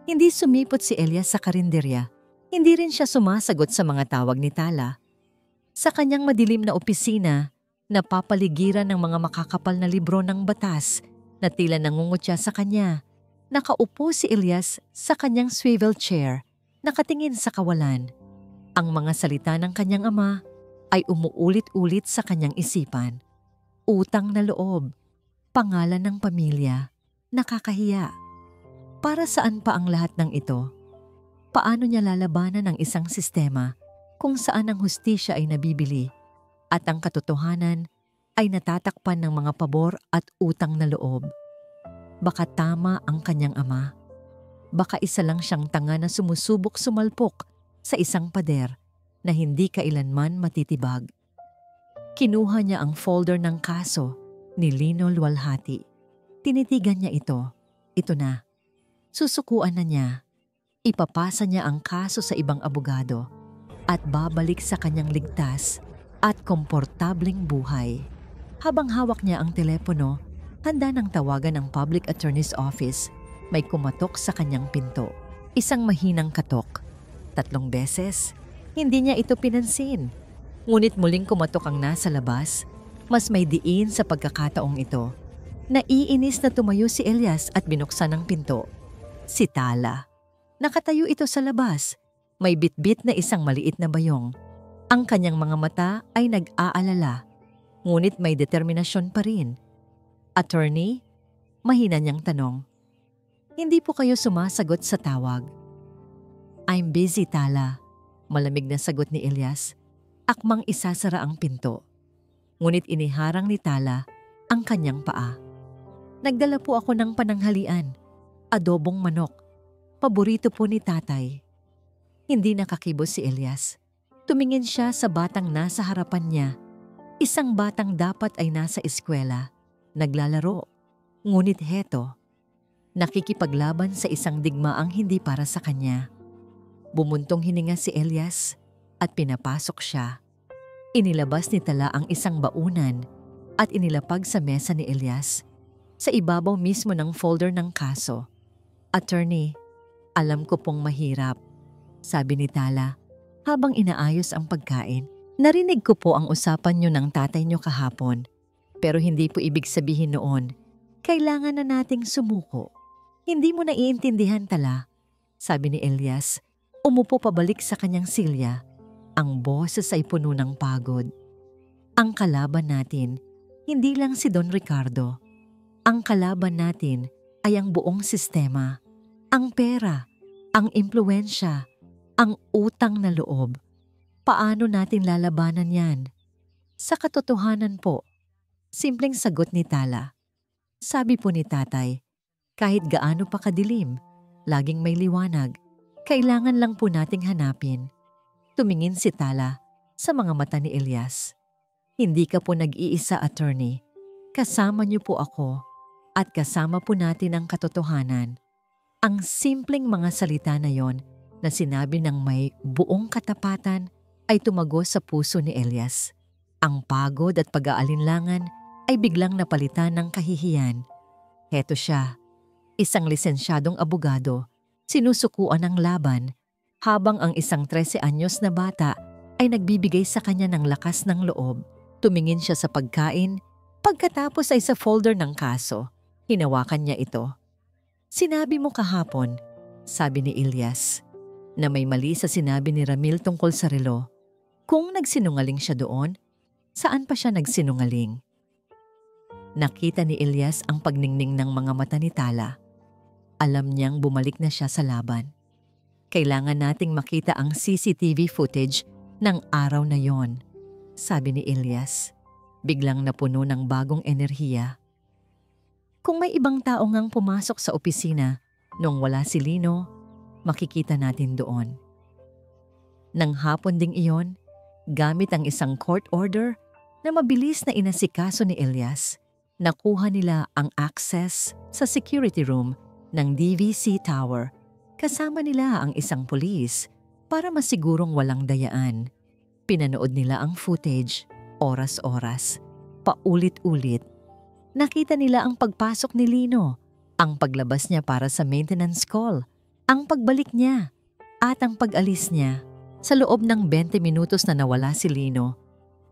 hindi sumipot si Elias sa karinderya. Hindi rin siya sumasagot sa mga tawag ni Tala. Sa kanyang madilim na opisina, napapaligiran ng mga makakapal na libro ng batas na tila nangungutya sa kanya. Nakaupo si Elias sa kanyang swivel chair, nakatingin sa kawalan. Ang mga salita ng kanyang ama ay umuulit-ulit sa kanyang isipan. Utang na loob, pangalan ng pamilya, nakakahiya. Para saan pa ang lahat ng ito? Paano niya lalabanan ang isang sistema kung saan ang hustisya ay nabibili at ang katotohanan ay natatakpan ng mga pabor at utang na loob? Baka tama ang kanyang ama. Baka isa lang siyang tanga na sumusubok sumalpok sa isang pader na hindi kailanman matitibag. Kinuha niya ang folder ng kaso ni Lino Lualhati. Tinitigan niya ito. Ito na. Susukuan na niya. Ipapasa niya ang kaso sa ibang abogado at babalik sa kanyang ligtas at komportableng buhay. Habang hawak niya ang telepono, handa nang tawagan ang public attorney's office. May kumatok sa kanyang pinto. Isang mahinang katok. 3 beses. Hindi niya ito pinansin. Ngunit muling kumatok ang nasa labas. Mas may diin sa pagkakataong ito. Naiinis na tumayo si Elias at binuksan ang pinto. Si Tala. Nakatayo ito sa labas. May bitbit na isang maliit na bayong. Ang kanyang mga mata ay nag-aalala. Ngunit may determinasyon pa rin. Attorney? Mahina niyang tanong. Hindi po kayo sumasagot sa tawag. I'm busy, Tala. Malamig na sagot ni Elias. Akmang isasara ang pinto. Ngunit iniharang ni Tala ang kanyang paa. Nagdala po ako ng pananghalian. Adobong manok. Paborito po ni tatay. Hindi nakakibos si Elias. Tumingin siya sa batang nasa harapan niya. Isang batang dapat ay nasa eskwela. Naglalaro. Ngunit heto. Nakikipaglaban sa isang digmaang hindi para sa kanya. Bumuntong hininga si Elias at pinapasok siya. Inilabas ni Tala ang isang baunan at inilapag sa mesa ni Elias. Sa ibabaw mismo ng folder ng kaso. Attorney, alam ko pong mahirap, sabi ni Tala habang inaayos ang pagkain. Narinig ko po ang usapan niyo ng tatay niyo kahapon, pero hindi po ibig sabihin noon, kailangan na nating sumuko. Hindi mo naiintindihan, Tala, sabi ni Elias. Umupo pabalik sa kanyang silya. Ang boses ay puno ng pagod. Ang kalaban natin, hindi lang si Don Ricardo. Ang kalaban natin ay ang buong sistema, ang pera, ang impluwensya, ang utang na loob. Paano natin lalabanan yan? Sa katotohanan po, simpleng sagot ni Tala. Sabi po ni tatay, kahit gaano pa kadilim, Laging may liwanag. Kailangan lang po nating hanapin. Tumingin si Tala sa mga mata ni Elias. Hindi ka po nag-iisa, attorney. Kasama niyo po ako at kasama po natin ang katotohanan. Ang simpleng mga salita na yon na sinabi ng may buong katapatan ay tumagos sa puso ni Elias. Ang pagod at pag-aalinlangan ay biglang napalitan ng kahihiyan. Heto siya, isang lisensyadong abogado, sinusukuan ng laban, habang ang isang 13 anyos na bata ay nagbibigay sa kanya ng lakas ng loob. Tumingin siya sa pagkain, pagkatapos ay sa folder ng kaso. Hinawakan niya ito. Sinabi mo kahapon, sabi ni Elias, na may mali sa sinabi ni Ramil tungkol sa relo. Kung nagsinungaling siya doon, saan pa siya nagsinungaling? Nakita ni Elias ang pagningning ng mga mata ni Tala. Alam niyang bumalik na siya sa laban. Kailangan nating makita ang CCTV footage ng araw na yon, sabi ni Elias. Biglang napuno ng bagong enerhiya. Kung may ibang tao ngang pumasok sa opisina nung wala si Lino, makikita natin doon. Nang hapon ding iyon, gamit ang isang court order na mabilis na inasikaso ni Elias, nakuha nila ang access sa security room ng DVC Tower. Kasama nila ang isang pulis para masigurong walang dayaan. Pinanood nila ang footage, oras-oras, paulit-ulit. Nakita nila ang pagpasok ni Lino, ang paglabas niya para sa maintenance call, ang pagbalik niya, at ang pag-alis niya. Sa loob ng 20 minutos na nawala si Lino,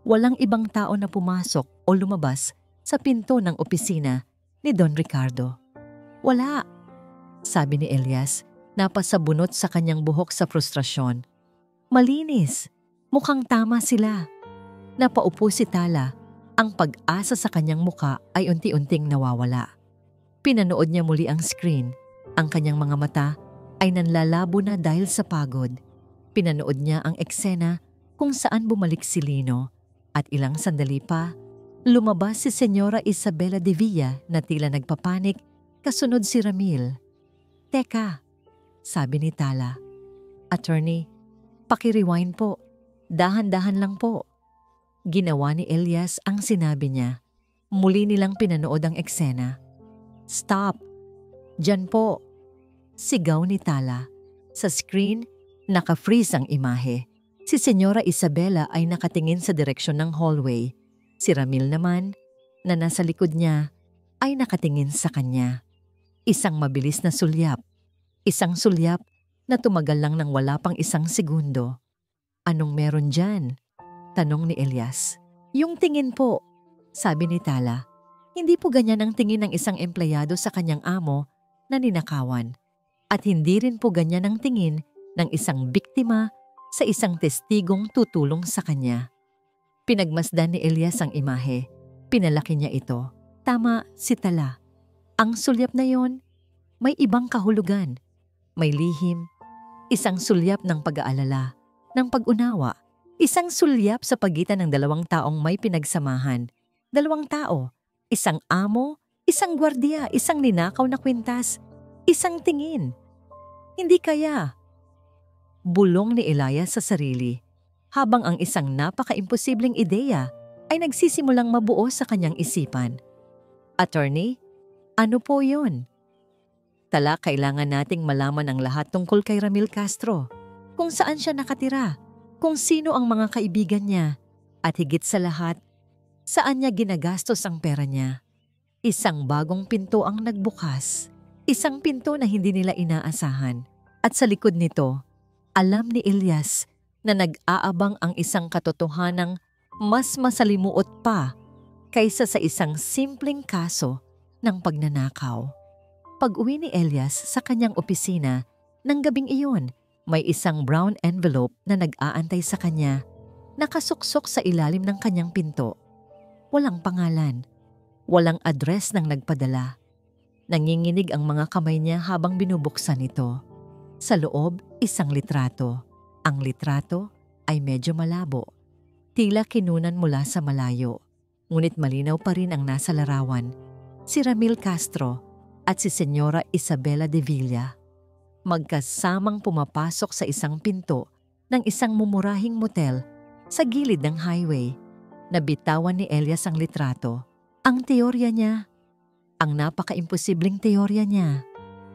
walang ibang tao na pumasok o lumabas sa pinto ng opisina ni Don Ricardo. Wala, sabi ni Elias, napasabunot sa kanyang buhok sa frustrasyon. Malinis, mukhang tama sila. Napaupo si Tala, ang pag-asa sa kanyang muka ay unti-unting nawawala. Pinanood niya muli ang screen, ang kanyang mga mata ay nanlalabo na dahil sa pagod. Pinanood niya ang eksena kung saan bumalik si Lino at ilang sandali pa, lumabas si Senyora Isabela de Villa na tila nagpapanik, kasunod si Ramil. Teka, sabi ni Tala. Attorney, paki-rewind po. Dahan-dahan lang po. Ginawa ni Elias ang sinabi niya. Muli nilang pinanood ang eksena. Stop! Diyan po! Sigaw ni Tala. Sa screen, naka-freeze ang imahe. Si Senyora Isabela ay nakatingin sa direksyon ng hallway. Si Ramil naman, na nasa likod niya, ay nakatingin sa kanya. Isang mabilis na sulyap. Isang sulyap na tumagal lang ng wala pang isang segundo. Anong meron dyan? Tanong ni Elias. Yung tingin po, sabi ni Tala. Hindi po ganyan ang tingin ng isang empleyado sa kanyang amo na ninakawan. At hindi rin po ganyan ang tingin ng isang biktima sa isang testigong tutulong sa kanya. Pinagmasdan ni Elias ang imahe. Pinalaki niya ito. Tama si Tala. Ang sulyap na yon, may ibang kahulugan. May lihim. Isang sulyap ng pag-aalala, ng pag-unawa. Isang sulyap sa pagitan ng dalawang taong may pinagsamahan. Dalawang tao. Isang amo, isang gwardiya, isang ninakaw na kwintas, isang tingin. Hindi kaya. Bulong ni Elias sa sarili, habang ang isang napaka-imposibleng ideya ay nagsisimulang mabuo sa kanyang isipan. Attorney, ano po yun? Tala, kailangan nating malaman ang lahat tungkol kay Ramil Castro. Kung saan siya nakatira, kung sino ang mga kaibigan niya, at higit sa lahat, saan niya ginagastos ang pera niya. Isang bagong pinto ang nagbukas. Isang pinto na hindi nila inaasahan. At sa likod nito, alam ni Elias na nag-aabang ang isang katotohanang mas masalimuot pa kaysa sa isang simpleng kaso ng pagnanakaw. Pag-uwi ni Elias sa kanyang opisina, ng gabing iyon, may isang brown envelope na nag-aantay sa kanya, nakasuksok sa ilalim ng kanyang pinto. Walang pangalan, walang address ng nagpadala. Nanginginig ang mga kamay niya habang binubuksan ito. Sa loob, isang litrato. Ang litrato ay medyo malabo. Tila kinunan mula sa malayo. Ngunit malinaw pa rin ang nasa larawan. Si Ramil Castro at si Senyora Isabela de Villa. magkasamang pumapasok sa isang pinto ng isang mumurahing motel sa gilid ng highway. Nabitawan ni Elias ang litrato. Ang teorya niya, ang napaka-imposibleng teorya niya,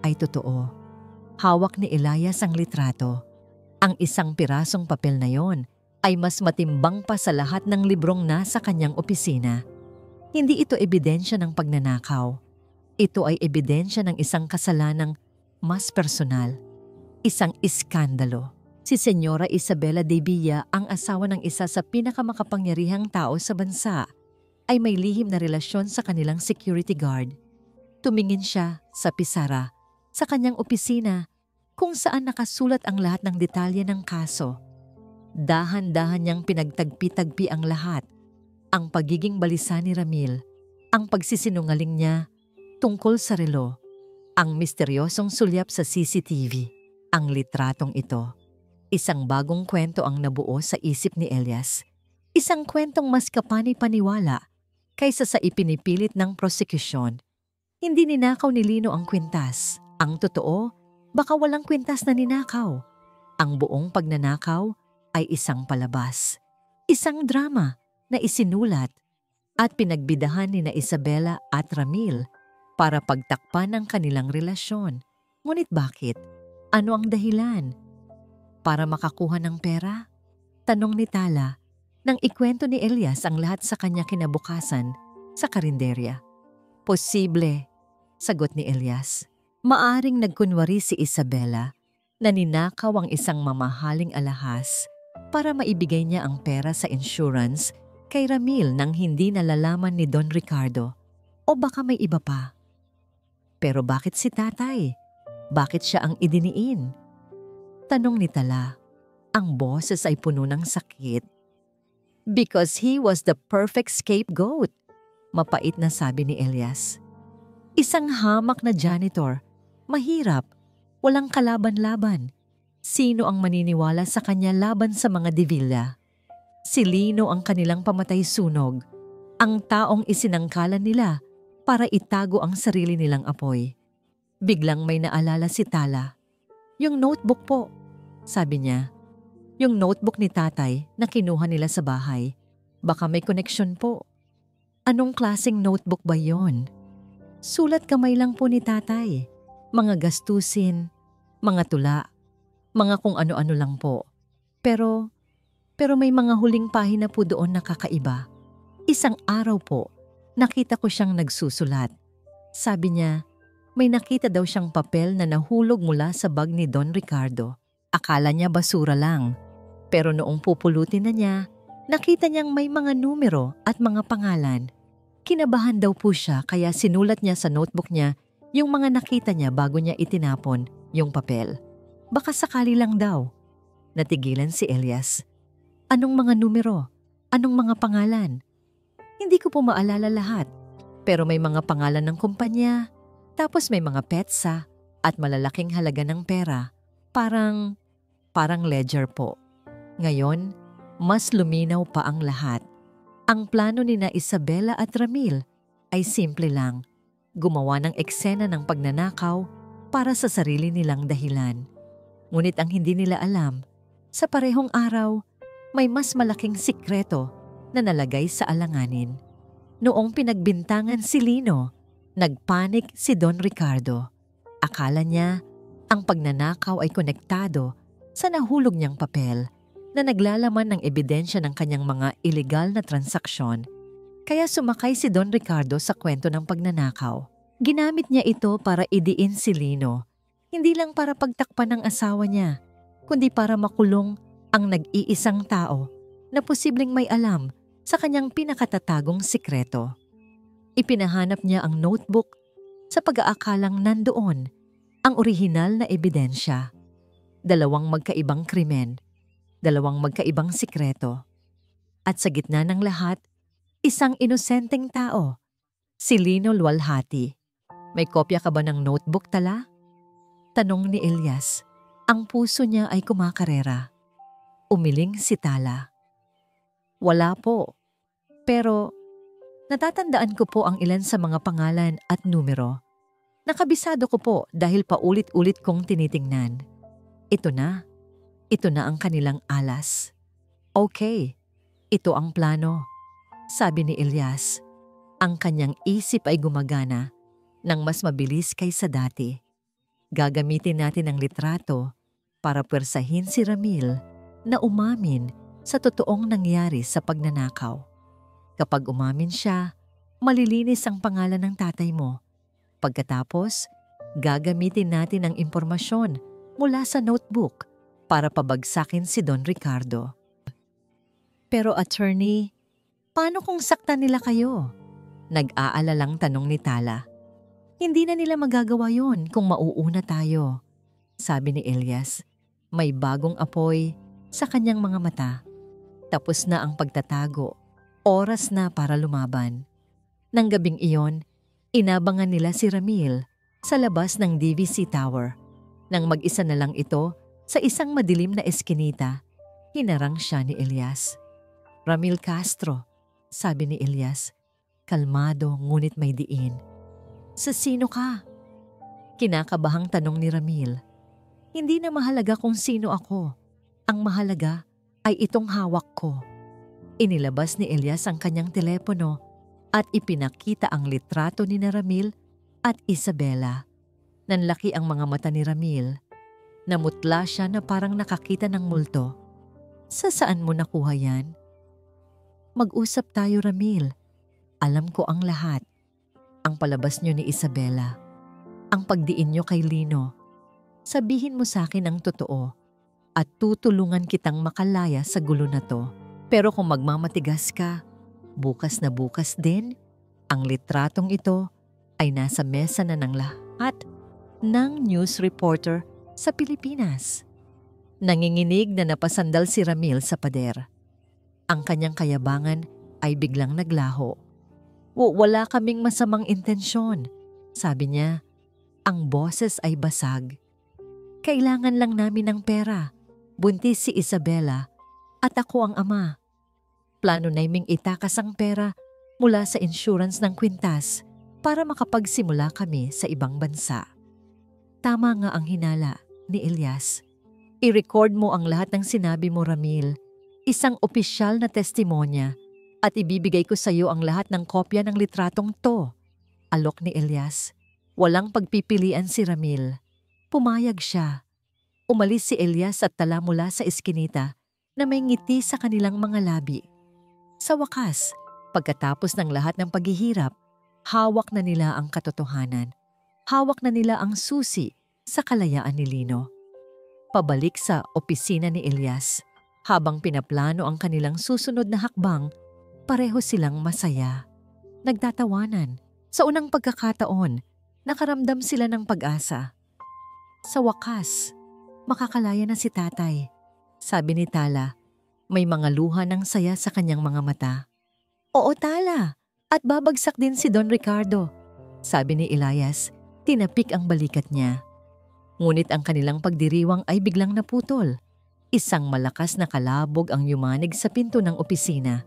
ay totoo. Hawak ni Elias ang litrato. Ang isang pirasong papel na yon ay mas matimbang pa sa lahat ng librong nasa kanyang opisina. Hindi ito ebidensya ng pagnanakaw. Ito ay ebidensya ng isang kasalanang mas personal, isang iskandalo. Si Senyora Isabela de Villa, ang asawa ng isa sa pinakamakapangyarihang tao sa bansa, ay may lihim na relasyon sa kanilang security guard. Tumingin siya sa pisara sa kanyang opisina kung saan nakasulat ang lahat ng detalye ng kaso. Dahan-dahan niyang pinagtagpi-tagpi ang lahat. Ang pagiging balisa ni Ramil, ang pagsisinungaling niya tungkol sa relo, ang misteryosong sulyap sa CCTV, ang litratong ito. Isang bagong kwento ang nabuo sa isip ni Elias. Isang kwentong mas kapani-paniwala kaysa sa ipinipilit ng prosekusyon. Hindi ninakaw ni Lino ang kwintas. Ang totoo, baka walang kwintas na ninakaw. Ang buong pagnanakaw ay isang palabas. Isang drama na isinulat at pinagbidahan ni na Isabela at Ramil para pagtakpan ang kanilang relasyon. Ngunit bakit? Ano ang dahilan? Para makakuha ng pera? Tanong ni Tala nang ikwento ni Elias ang lahat sa kanya kinabukasan sa karinderya. Posible, sagot ni Elias. Maaring nagkunwari si Isabela na ninakaw ang isang mamahaling alahas para maibigay niya ang pera sa insurance kay Ramil nang hindi nalalaman ni Don Ricardo. O baka may iba pa. Pero bakit si tatay? Bakit siya ang idiniin? Tanong ni Tala. Ang boses ay puno ng sakit. Because he was the perfect scapegoat, mapait na sabi ni Elias. Isang hamak na janitor, mahirap, walang kalaban-laban. Sino ang maniniwala sa kanya laban sa mga De Villa? Si Lino ang kanilang pamatay-sunog, ang taong isinangkalan nila para itago ang sarili nilang apoy. Biglang may naalala si Tala. Yung notebook po, sabi niya. Yung notebook ni tatay na kinuha nila sa bahay. Baka may koneksyon po. Anong klaseng notebook ba yon? Sulat kamay lang po ni tatay. Mga gastusin, mga tula, mga kung ano-ano lang po. Pero may mga huling pahina po doon na kakaiba. Isang araw po, nakita ko siyang nagsusulat. Sabi niya, may nakita daw siyang papel na nahulog mula sa bag ni Don Ricardo. Akala niya basura lang. Pero noong pupulutin na niya, nakita niyang may mga numero at mga pangalan. Kinabahan daw po siya kaya sinulat niya sa notebook niya yung mga nakita niya bago niya itinapon yung papel. Baka sakali lang daw. Natigilan si Elias. Anong mga numero? Anong mga pangalan? Hindi ko po maalala lahat. Pero may mga pangalan ng kumpanya, tapos may mga petsa at malalaking halaga ng pera. Parang ledger po. Ngayon, mas luminaw pa ang lahat. Ang plano ni na Isabela at Ramil ay simple lang. Gumawa ng eksena ng pagnanakaw para sa sarili nilang dahilan. Ngunit ang hindi nila alam, sa parehong araw, may mas malaking sikreto na nalagay sa alanganin. Noong pinagbintangan si Lino, nagpanik si Don Ricardo. Akala niya ang pagnanakaw ay konektado sa nahulog niyang papel na naglalaman ng ebidensya ng kanyang mga illegal na transaksyon. Kaya sumakay si Don Ricardo sa kwento ng pagnanakaw. Ginamit niya ito para idiin si Lino. Hindi lang para pagtakpan ng asawa niya, kundi para makulong ang nag-iisang tao na posibleng may alam sa kanyang pinakatatagong sikreto. Ipinahanap niya ang notebook sa pag-aakalang nandoon ang orihinal na ebidensya. Dalawang magkaibang krimen, dalawang magkaibang sikreto. At sa gitna ng lahat, isang inosenteng tao, si Lino Lualhati. May kopya ka ba ng notebook, Tala? Tanong ni Elias. Ang puso niya ay kumakarera. Umiling si Tala. Wala po. Pero natatandaan ko po ang ilan sa mga pangalan at numero. Nakabisado ko po dahil paulit-ulit kong tinitingnan. Ito na. Ito na ang kanilang alas. Okay, ito ang plano, sabi ni Elias. Ang kanyang isip ay gumagana ng mas mabilis kaysa dati. Gagamitin natin ang litrato para pwersahin si Ramil na umamin sa totoong nangyari sa pagnanakaw. Kapag umamin siya, malilinis ang pangalan ng tatay mo. Pagkatapos, gagamitin natin ang impormasyon mula sa notebook para pabagsakin si Don Ricardo. Pero attorney, paano kung saktan nila kayo? Nag-aalalang tanong ni Tala. Hindi na nila magagawa yon kung mauuna tayo, sabi ni Elias. May bagong apoy sa kanyang mga mata. Tapos na ang pagtatago. Oras na para lumaban. Nang gabing iyon, inabangan nila si Ramil sa labas ng DVC Tower. Nang mag-isa na lang ito sa isang madilim na eskinita, hinarang siya ni Elias. Ramil Castro, sabi ni Elias. Kalmado ngunit may diin. Sa sino ka? Kinakabahang tanong ni Ramil. Hindi na mahalaga kung sino ako. Ang mahalaga ay itong hawak ko. Inilabas ni Elias ang kanyang telepono at ipinakita ang litrato ni Ramil at Isabela. Nanlaki ang mga mata ni Ramil. Namutla siya na parang nakakita ng multo. Sa saan mo nakuha yan? Mag-usap tayo, Ramil. Alam ko ang lahat. Ang palabas niyo ni Isabela. Ang pagdiin niyo kay Lino. Sabihin mo sa akin ang totoo at tutulungan kitang makalaya sa gulo na to. Pero kung magmamatigas ka, bukas na bukas din, ang litratong ito ay nasa mesa na ng lahat ng news reporter sa Pilipinas. Nanginginig na napasandal si Ramil sa pader. Ang kanyang kayabangan ay biglang naglaho. Wala kaming masamang intensyon, sabi niya. Ang boses ay basag. Kailangan lang namin ng pera. Buntis si Isabela at ako ang ama. Plano naming itakas ang pera mula sa insurance ng kwintas para makapagsimula kami sa ibang bansa. Tama nga ang hinala ni Elias. I-record mo ang lahat ng sinabi mo, Ramil. Isang opisyal na testimonya at ibibigay ko sa iyo ang lahat ng kopya ng litratong to. Alok ni Elias. Walang pagpipilian si Ramil. Pumayag siya. Umalis si Elias at Tala mula sa eskinita na may ngiti sa kanilang mga labi. Sa wakas, pagkatapos ng lahat ng paghihirap, hawak na nila ang katotohanan. Hawak na nila ang susi sa kalayaan ni Lino. Pabalik sa opisina ni Elias. Habang pinaplano ang kanilang susunod na hakbang, pareho silang masaya. Nagtatawanan. Sa unang pagkakataon, nakaramdam sila ng pag-asa. Sa wakas, makakalaya na si tatay, sabi ni Tala. May mga luha ng saya sa kanyang mga mata. Oo, Tala, at babagsak din si Don Ricardo, sabi ni Elias. Tinapik ang balikat niya. Ngunit ang kanilang pagdiriwang ay biglang naputol. Isang malakas na kalabog ang yumanig sa pinto ng opisina.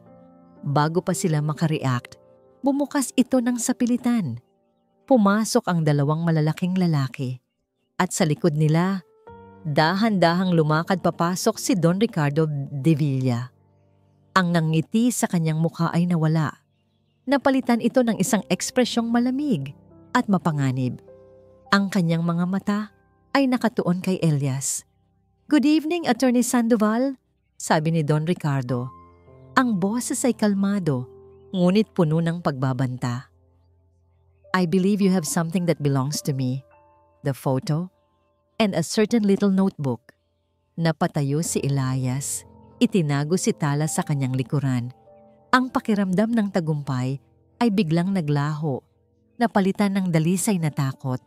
Bago pa sila makareact, bumukas ito ng sapilitan. Pumasok ang dalawang malalaking lalaki. At sa likod nila, dahan-dahang lumakad papasok si Don Ricardo de Villa. Ang nangiti sa kanyang mukha ay nawala. Napalitan ito ng isang ekspresyong malamig at mapanganib. Ang kanyang mga mata ay nakatuon kay Elias. Good evening, Attorney Sandoval, sabi ni Don Ricardo. Ang boses ay kalmado, ngunit puno ng pagbabanta. I believe you have something that belongs to me. The photo and a certain little notebook. Napatayo si Elias. Itinago si Tala sa kanyang likuran. Ang pakiramdam ng tagumpay ay biglang naglaho. Napalitan ng dalisay na takot.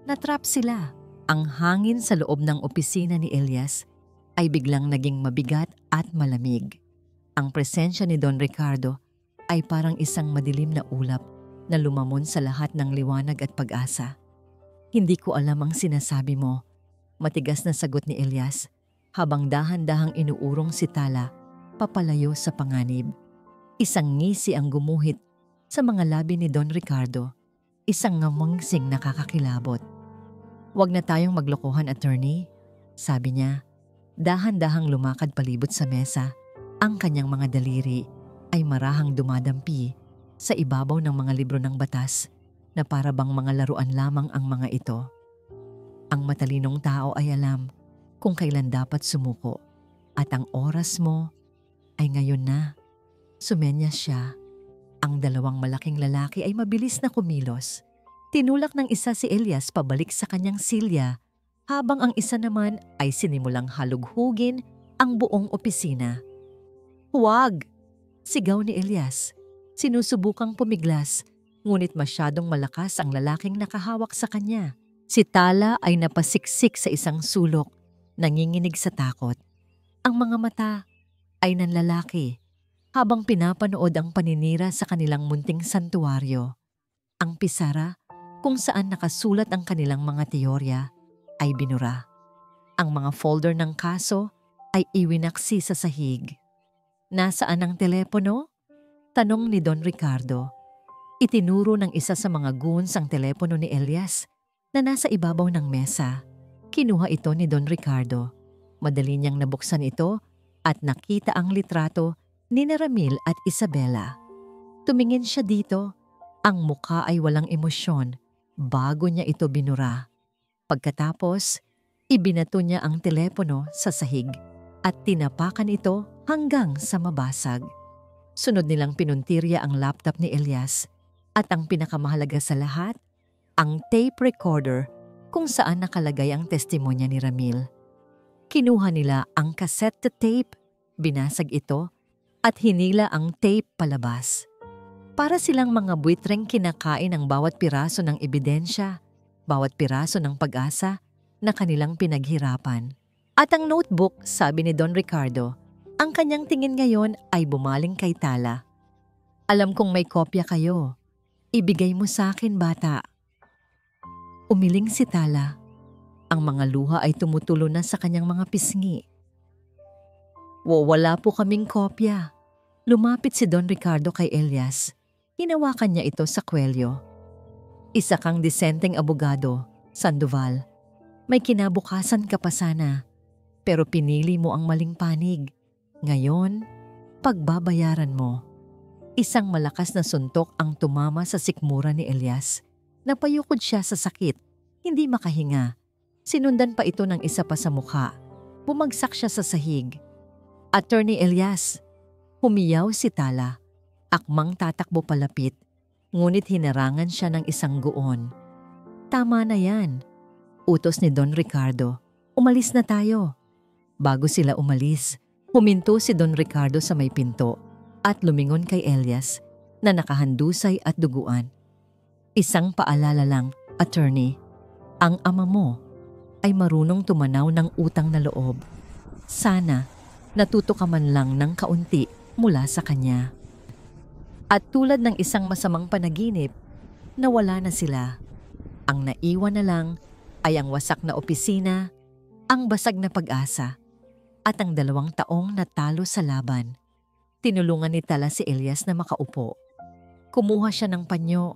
Natrap sila. Ang hangin sa loob ng opisina ni Elias ay biglang naging mabigat at malamig. Ang presensya ni Don Ricardo ay parang isang madilim na ulap na lumamon sa lahat ng liwanag at pag-asa. Hindi ko alam ang sinasabi mo, matigas na sagot ni Elias habang dahan-dahang inuurong si Tala papalayo sa panganib. Isang ngisi ang gumuhit sa mga labi ni Don Ricardo. isang ngamungsing nakakakilabot. "Huwag na tayong maglokohan, attorney," sabi niya. Dahan-dahang lumakad palibot sa mesa. Ang kanyang mga daliri ay marahang dumadampi sa ibabaw ng mga libro ng batas na para bang mga laruan lamang ang mga ito. Ang matalinong tao ay alam kung kailan dapat sumuko at ang oras mo ay ngayon na. Sumenyas siya. Ang dalawang malaking lalaki ay mabilis na kumilos. Tinulak ng isa si Elias pabalik sa kanyang silya habang ang isa naman ay sinimulang halughugin ang buong opisina. "Huwag!" sigaw ni Elias. Sinusubukang pumiglas, ngunit masyadong malakas ang lalaking nakahawak sa kanya. Si Tala ay napasiksik sa isang sulok, nanginginig sa takot. Ang mga mata ay nanlalaki habang pinapanood ang paninira sa kanilang munting santuwaryo. Ang pisara kung saan nakasulat ang kanilang mga teorya ay binura. Ang mga folder ng kaso ay iwinaksi sa sahig. "Nasaan ang telepono?" tanong ni Don Ricardo. Itinuro ng isa sa mga goons ang telepono ni Elias na nasa ibabaw ng mesa. Kinuha ito ni Don Ricardo. Madali niyang nabuksan ito at nakita ang litrato ni Ramil at Isabela. Tumingin siya dito. Ang mukha ay walang emosyon bago niya ito binura. Pagkatapos, ibinato niya ang telepono sa sahig at tinapakan ito hanggang sa mabasag. Sunod nilang pinuntirya ang laptop ni Elias at ang pinakamahalaga sa lahat, ang tape recorder kung saan nakalagay ang testimonya ni Ramil. Kinuha nila ang cassette tape, binasag ito at hinila ang tape palabas. Para silang mga buitreng kinakain ang bawat piraso ng ebidensya, bawat piraso ng pag-asa na kanilang pinaghirapan. At ang notebook, sabi ni Don Ricardo, ang kanyang tingin ngayon ay bumaling kay Tala. "Alam kong may kopya kayo. Ibigay mo sa akin, bata." Umiling si Tala. Ang mga luha ay tumutulo na sa kanyang mga pisngi. "Wala po kaming kopya." Lumapit si Don Ricardo kay Elias. Hinawakan niya ito sa kwelyo. "Isa kang disenteng abogado, Sandoval. May kinabukasan ka pa sana, pero pinili mo ang maling panig. Ngayon, pagbabayaran mo." Isang malakas na suntok ang tumama sa sikmura ni Elias. Napayukod siya sa sakit, hindi makahinga. Sinundan pa ito ng isa pa sa mukha. Bumagsak siya sa sahig. "Attorney Elias," humiyaw si Tala. Akmang tatakbo palapit, ngunit hinarangan siya ng isang guon. "Tama na yan," utos ni Don Ricardo. "Umalis na tayo." Bago sila umalis, huminto si Don Ricardo sa may pinto at lumingon kay Elias na nakahandusay at duguan. "Isang paalala lang, attorney. Ang ama mo ay marunong tumanaw ng utang na loob. Sana natuto ka man lang ng kaunti mula sa kanya." At tulad ng isang masamang panaginip, nawala na sila. Ang naiwan na lang ay ang wasak na opisina, ang basag na pag-asa, at ang 2 taong natalo sa laban. Tinulungan ni Tala si Elias na makaupo. Kumuha siya ng panyo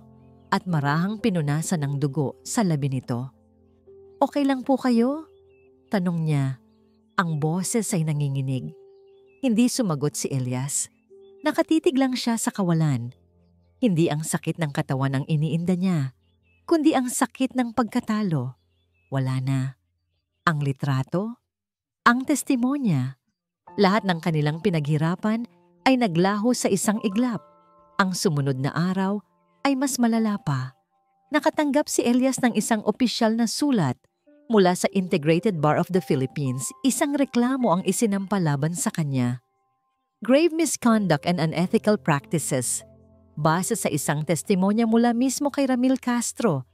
at marahang pinunasan ng dugo sa labi nito. "Okay lang po kayo?" tanong niya. Ang boses ay nanginginig. Hindi sumagot si Elias. Nakatitig lang siya sa kawalan. Hindi ang sakit ng katawan ang iniinda niya, kundi ang sakit ng pagkatalo. Wala na. Ang litrato, ang testimonya, lahat ng kanilang pinaghirapan ay naglaho sa isang iglap. Ang sumunod na araw ay mas malala pa. Nakatanggap si Elias ng isang opisyal na sulat mula sa Integrated Bar of the Philippines. Isang reklamo ang isinampalaban sa kanya. Grave misconduct and unethical practices, base sa isang testimonya mula mismo kay Ramil Castro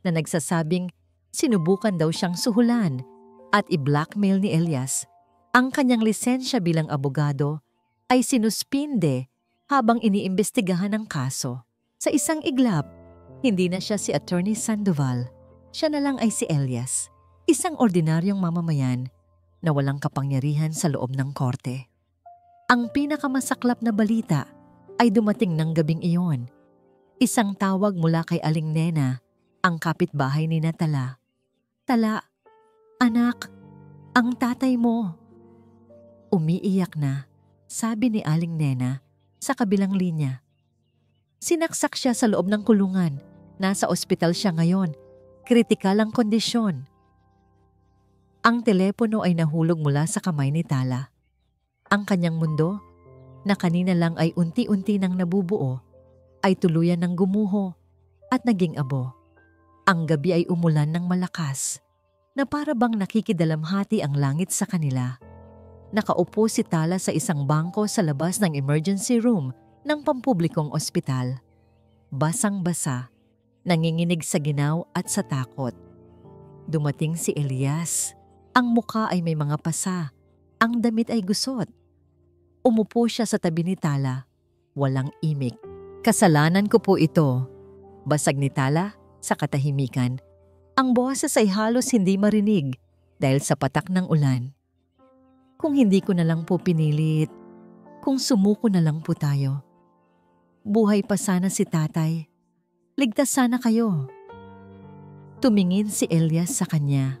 na nagsasabing sinubukan daw siyang suhulan at i-blackmail ni Elias. Ang kanyang lisensya bilang abogado ay sinuspinde habang iniimbestigahan ang kaso. Sa isang iglap, hindi na siya si Attorney Sandoval. Siya na lang ay si Elias, isang ordinaryong mamamayan na walang kapangyarihan sa loob ng korte. Ang pinakamasaklap na balita ay dumating ng gabing iyon. Isang tawag mula kay Aling Nena, ang kapitbahay ni Tala. "Tala, anak, ang tatay mo." Umiiyak na, sabi ni Aling Nena sa kabilang linya. Sinaksak siya sa loob ng kulungan. Nasa ospital siya ngayon. Kritikal ang kondisyon. Ang telepono ay nahulog mula sa kamay ni Tala. Ang kanyang mundo, na kanina lang ay unti-unti nang nabubuo, ay tuluyan ng gumuho at naging abo. Ang gabi ay umulan ng malakas, na para bang nakikidalamhati ang langit sa kanila. Nakaupo si Tala sa isang bangko sa labas ng emergency room ng pampublikong ospital. Basang-basa, nanginginig sa ginaw at sa takot. Dumating si Elias. Ang muka ay may mga pasa. Ang damit ay gusot. Umupo siya sa tabi ni Tala. Walang imik. "Kasalanan ko po ito." Basag ni Tala sa katahimikan. Ang boses ay halos hindi marinig dahil sa patak ng ulan. "Kung hindi ko na lang po pinilit, kung sumuko na lang po tayo. Buhay pa sana si tatay. Ligtas sana kayo." Tumingin si Elias sa kanya.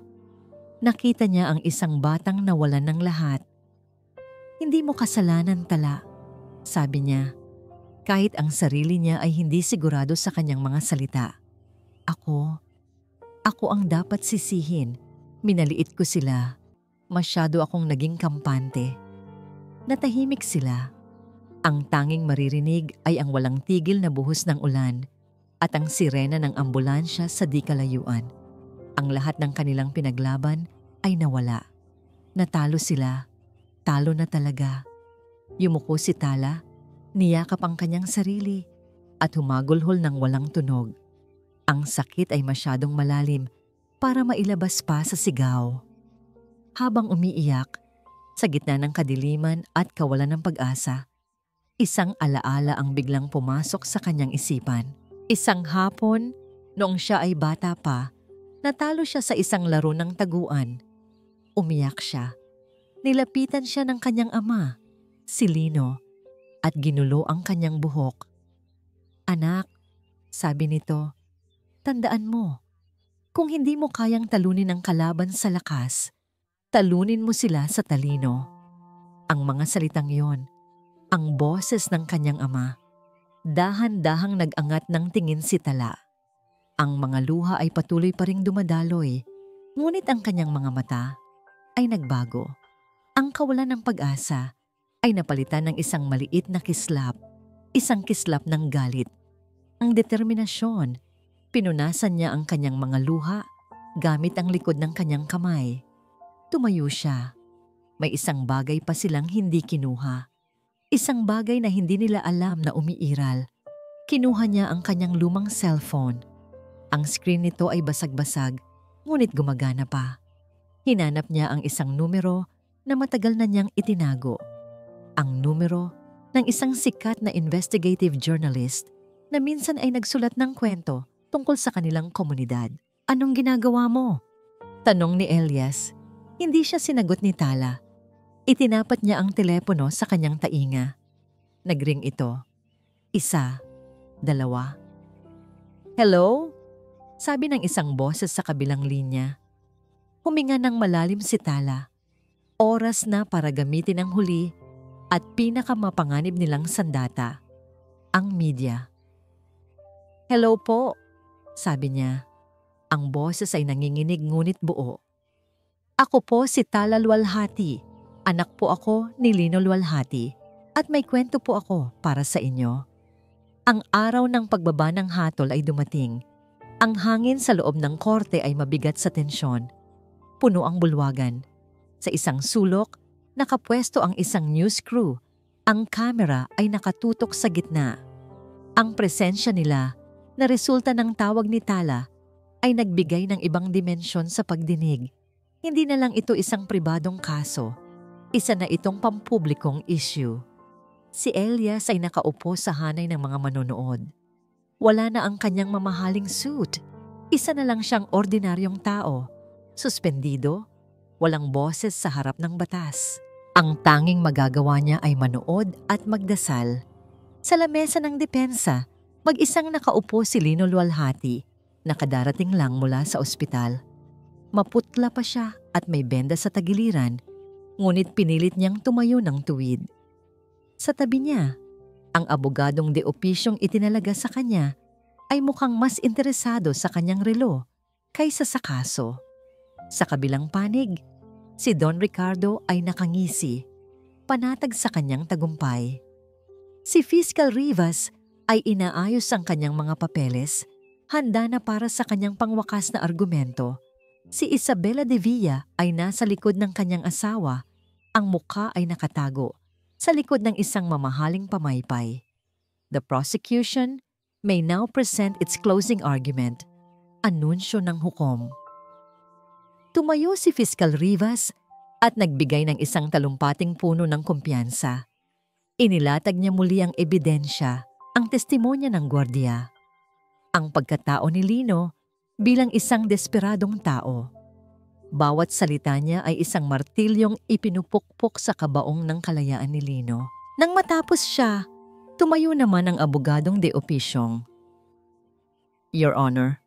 Nakita niya ang isang batang nawalan ng lahat. "Hindi mo kasalanan, Tala," sabi niya. Kahit ang sarili niya ay hindi sigurado sa kanyang mga salita. Ako ang dapat sisihin. Minaliit ko sila. Masyado akong naging kampante." Natahimik sila. Ang tanging maririnig ay ang walang tigil na buhos ng ulan at ang sirena ng ambulansya sa di kalayuan. Ang lahat ng kanilang pinaglaban ay nawala. Natalo sila. Talo na talaga. Yumuko si Tala, niyakap ang kanyang sarili at humagulhol ng walang tunog. Ang sakit ay masyadong malalim para mailabas pa sa sigaw. Habang umiiyak, sa gitna ng kadiliman at kawalan ng pag-asa, isang alaala ang biglang pumasok sa kanyang isipan. Isang hapon, noong siya ay bata pa, natalo siya sa isang laro ng taguan. Umiyak siya. Nilapitan siya ng kanyang ama, si Lino, at ginulo ang kanyang buhok. "Anak," sabi nito, "tandaan mo, kung hindi mo kayang talunin ang kalaban sa lakas, talunin mo sila sa talino." Ang mga salitang yon, ang boses ng kanyang ama. Dahan-dahang nag-angat ng tingin si Tala. Ang mga luha ay patuloy pa ring dumadaloy, ngunit ang kanyang mga mata ay nagbago. Ang kawalan ng pag-asa ay napalitan ng isang maliit na kislap, isang kislap ng galit. Ang determinasyon, pinunasan niya ang kanyang mga luha gamit ang likod ng kanyang kamay. Tumayo siya. May isang bagay pa silang hindi kinuha. Isang bagay na hindi nila alam na umiiral. Kinuha niya ang kanyang lumang cellphone. Ang screen nito ay basag-basag, ngunit gumagana pa. Hinanap niya ang isang numero na matagal na niyang itinago. Ang numero ng isang sikat na investigative journalist na minsan ay nagsulat ng kwento tungkol sa kanilang komunidad. "Anong ginagawa mo?" tanong ni Elias. Hindi siya sinagot ni Tala. Itinapat niya ang telepono sa kanyang tainga. Nagring ito. 1, 2. "Hello?" sabi ng isang boses sa kabilang linya. Huminga ng malalim si Tala. Oras na para gamitin ang huli at pinakamapanganib nilang sandata, ang media. "Hello po," sabi niya. Ang boses ay nanginginig ngunit buo. "Ako po si Tala Lualhati. Anak po ako ni Lino Lualhati at may kwento po ako para sa inyo." Ang araw ng pagbaba ng hatol ay dumating. Ang hangin sa loob ng korte ay mabigat sa tensyon. Puno ang bulwagan. Sa isang sulok, nakapwesto ang isang news crew. Ang kamera ay nakatutok sa gitna. Ang presensya nila, na resulta ng tawag ni Tala, ay nagbigay ng ibang dimensyon sa pagdinig. Hindi na lang ito isang pribadong kaso. Isa na itong pampublikong issue. Si Elias ay nakaupo sa hanay ng mga manonood. Wala na ang kanyang mamahaling suit. Isa na lang siyang ordinaryong tao. Suspendido, walang boses sa harap ng batas. Ang tanging magagawa niya ay manood at magdasal. Sa lamesa ng depensa, Mag-isang nakaupo si Lino Luwalhati, nakadarating lang mula sa ospital. Maputla pa siya at may benda sa tagiliran, ngunit pinilit niyang tumayo ng tuwid. Sa tabi niya, ang abogadong de opisyong itinalaga sa kanya ay mukhang mas interesado sa kanyang relo kaysa sa kaso. Sa kabilang panig, si Don Ricardo ay nakangisi, panatag sa kanyang tagumpay. Si Fiscal Rivas ay inaayos ang kanyang mga papeles, handa na para sa kanyang pangwakas na argumento. Si Isabela de Villa ay nasa likod ng kanyang asawa, ang mukha ay nakatago sa likod ng isang mamahaling pamaypay. The prosecution may now present its closing argument, anunsyo ng hukom. Tumayo si Fiscal Rivas at nagbigay ng isang talumpating puno ng kumpiyansa. Inilatag niya muli ang ebidensya, ang testimonya ng gwardiya. Ang pagkatao ni Lino bilang isang desperadong tao. Bawat salita niya ay isang martilyong ipinupukpok sa kabaong ng kalayaan ni Lino. Nang matapos siya, tumayo naman ang abogadong de opisyong. Your Honor,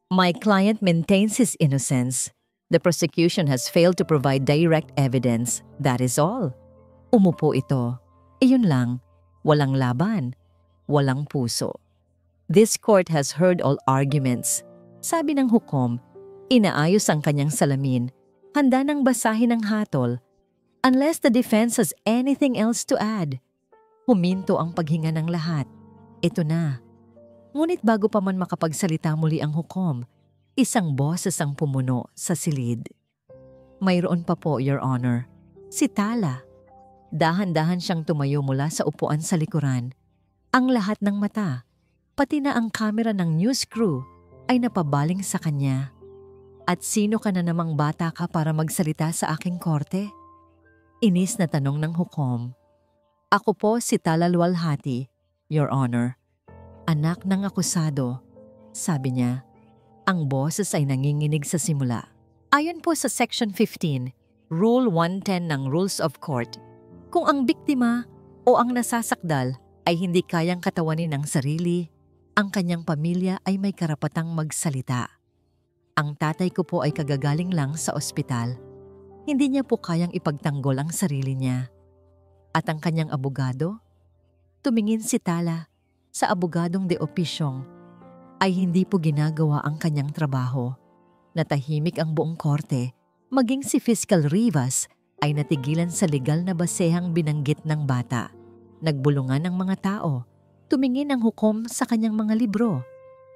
my client maintains his innocence. The prosecution has failed to provide direct evidence. That is all. Umupo ito. Iyon lang, walang laban, walang puso. This court has heard all arguments. Sabi ng hukom, inaayos ang kanyang salamin, handa nang basahin ang hatol, unless the defense has anything else to add. Huminto ang paghinga ng lahat. Ito na. Ngunit bago pa man makapagsalita muli ang hukom, isang boses ang pumuno sa silid. Mayroon pa po, Your Honor. Si Tala. Dahan-dahan siyang tumayo mula sa upuan sa likuran. Ang lahat ng mata, pati na ang kamera ng news crew, ay napabaling sa kanya. At sino ka na namang bata ka para magsalita sa aking korte? Inis na tanong ng hukom. Ako po si Tala Luwalhati, Your Honor. Anak ng akusado, sabi niya. Ang boses ay nanginginig sa simula. Ayon po sa Section 15, Rule 110 ng Rules of Court, kung ang biktima o ang nasasakdal ay hindi kayang katawanin ng sarili, ang kanyang pamilya ay may karapatang magsalita. Ang tatay ko po ay kagagaling lang sa ospital. Hindi niya po kayang ipagtanggol ang sarili niya. At ang kanyang abogado? Tumingin si Tala sa abogadong de opisyong ay hindi po ginagawa ang kanyang trabaho. Natahimik ang buong korte, maging si Fiscal Rivas ay natigilan sa legal na basehang binanggit ng bata. Nagbulungan ang mga tao, tumingin ang hukom sa kanyang mga libro.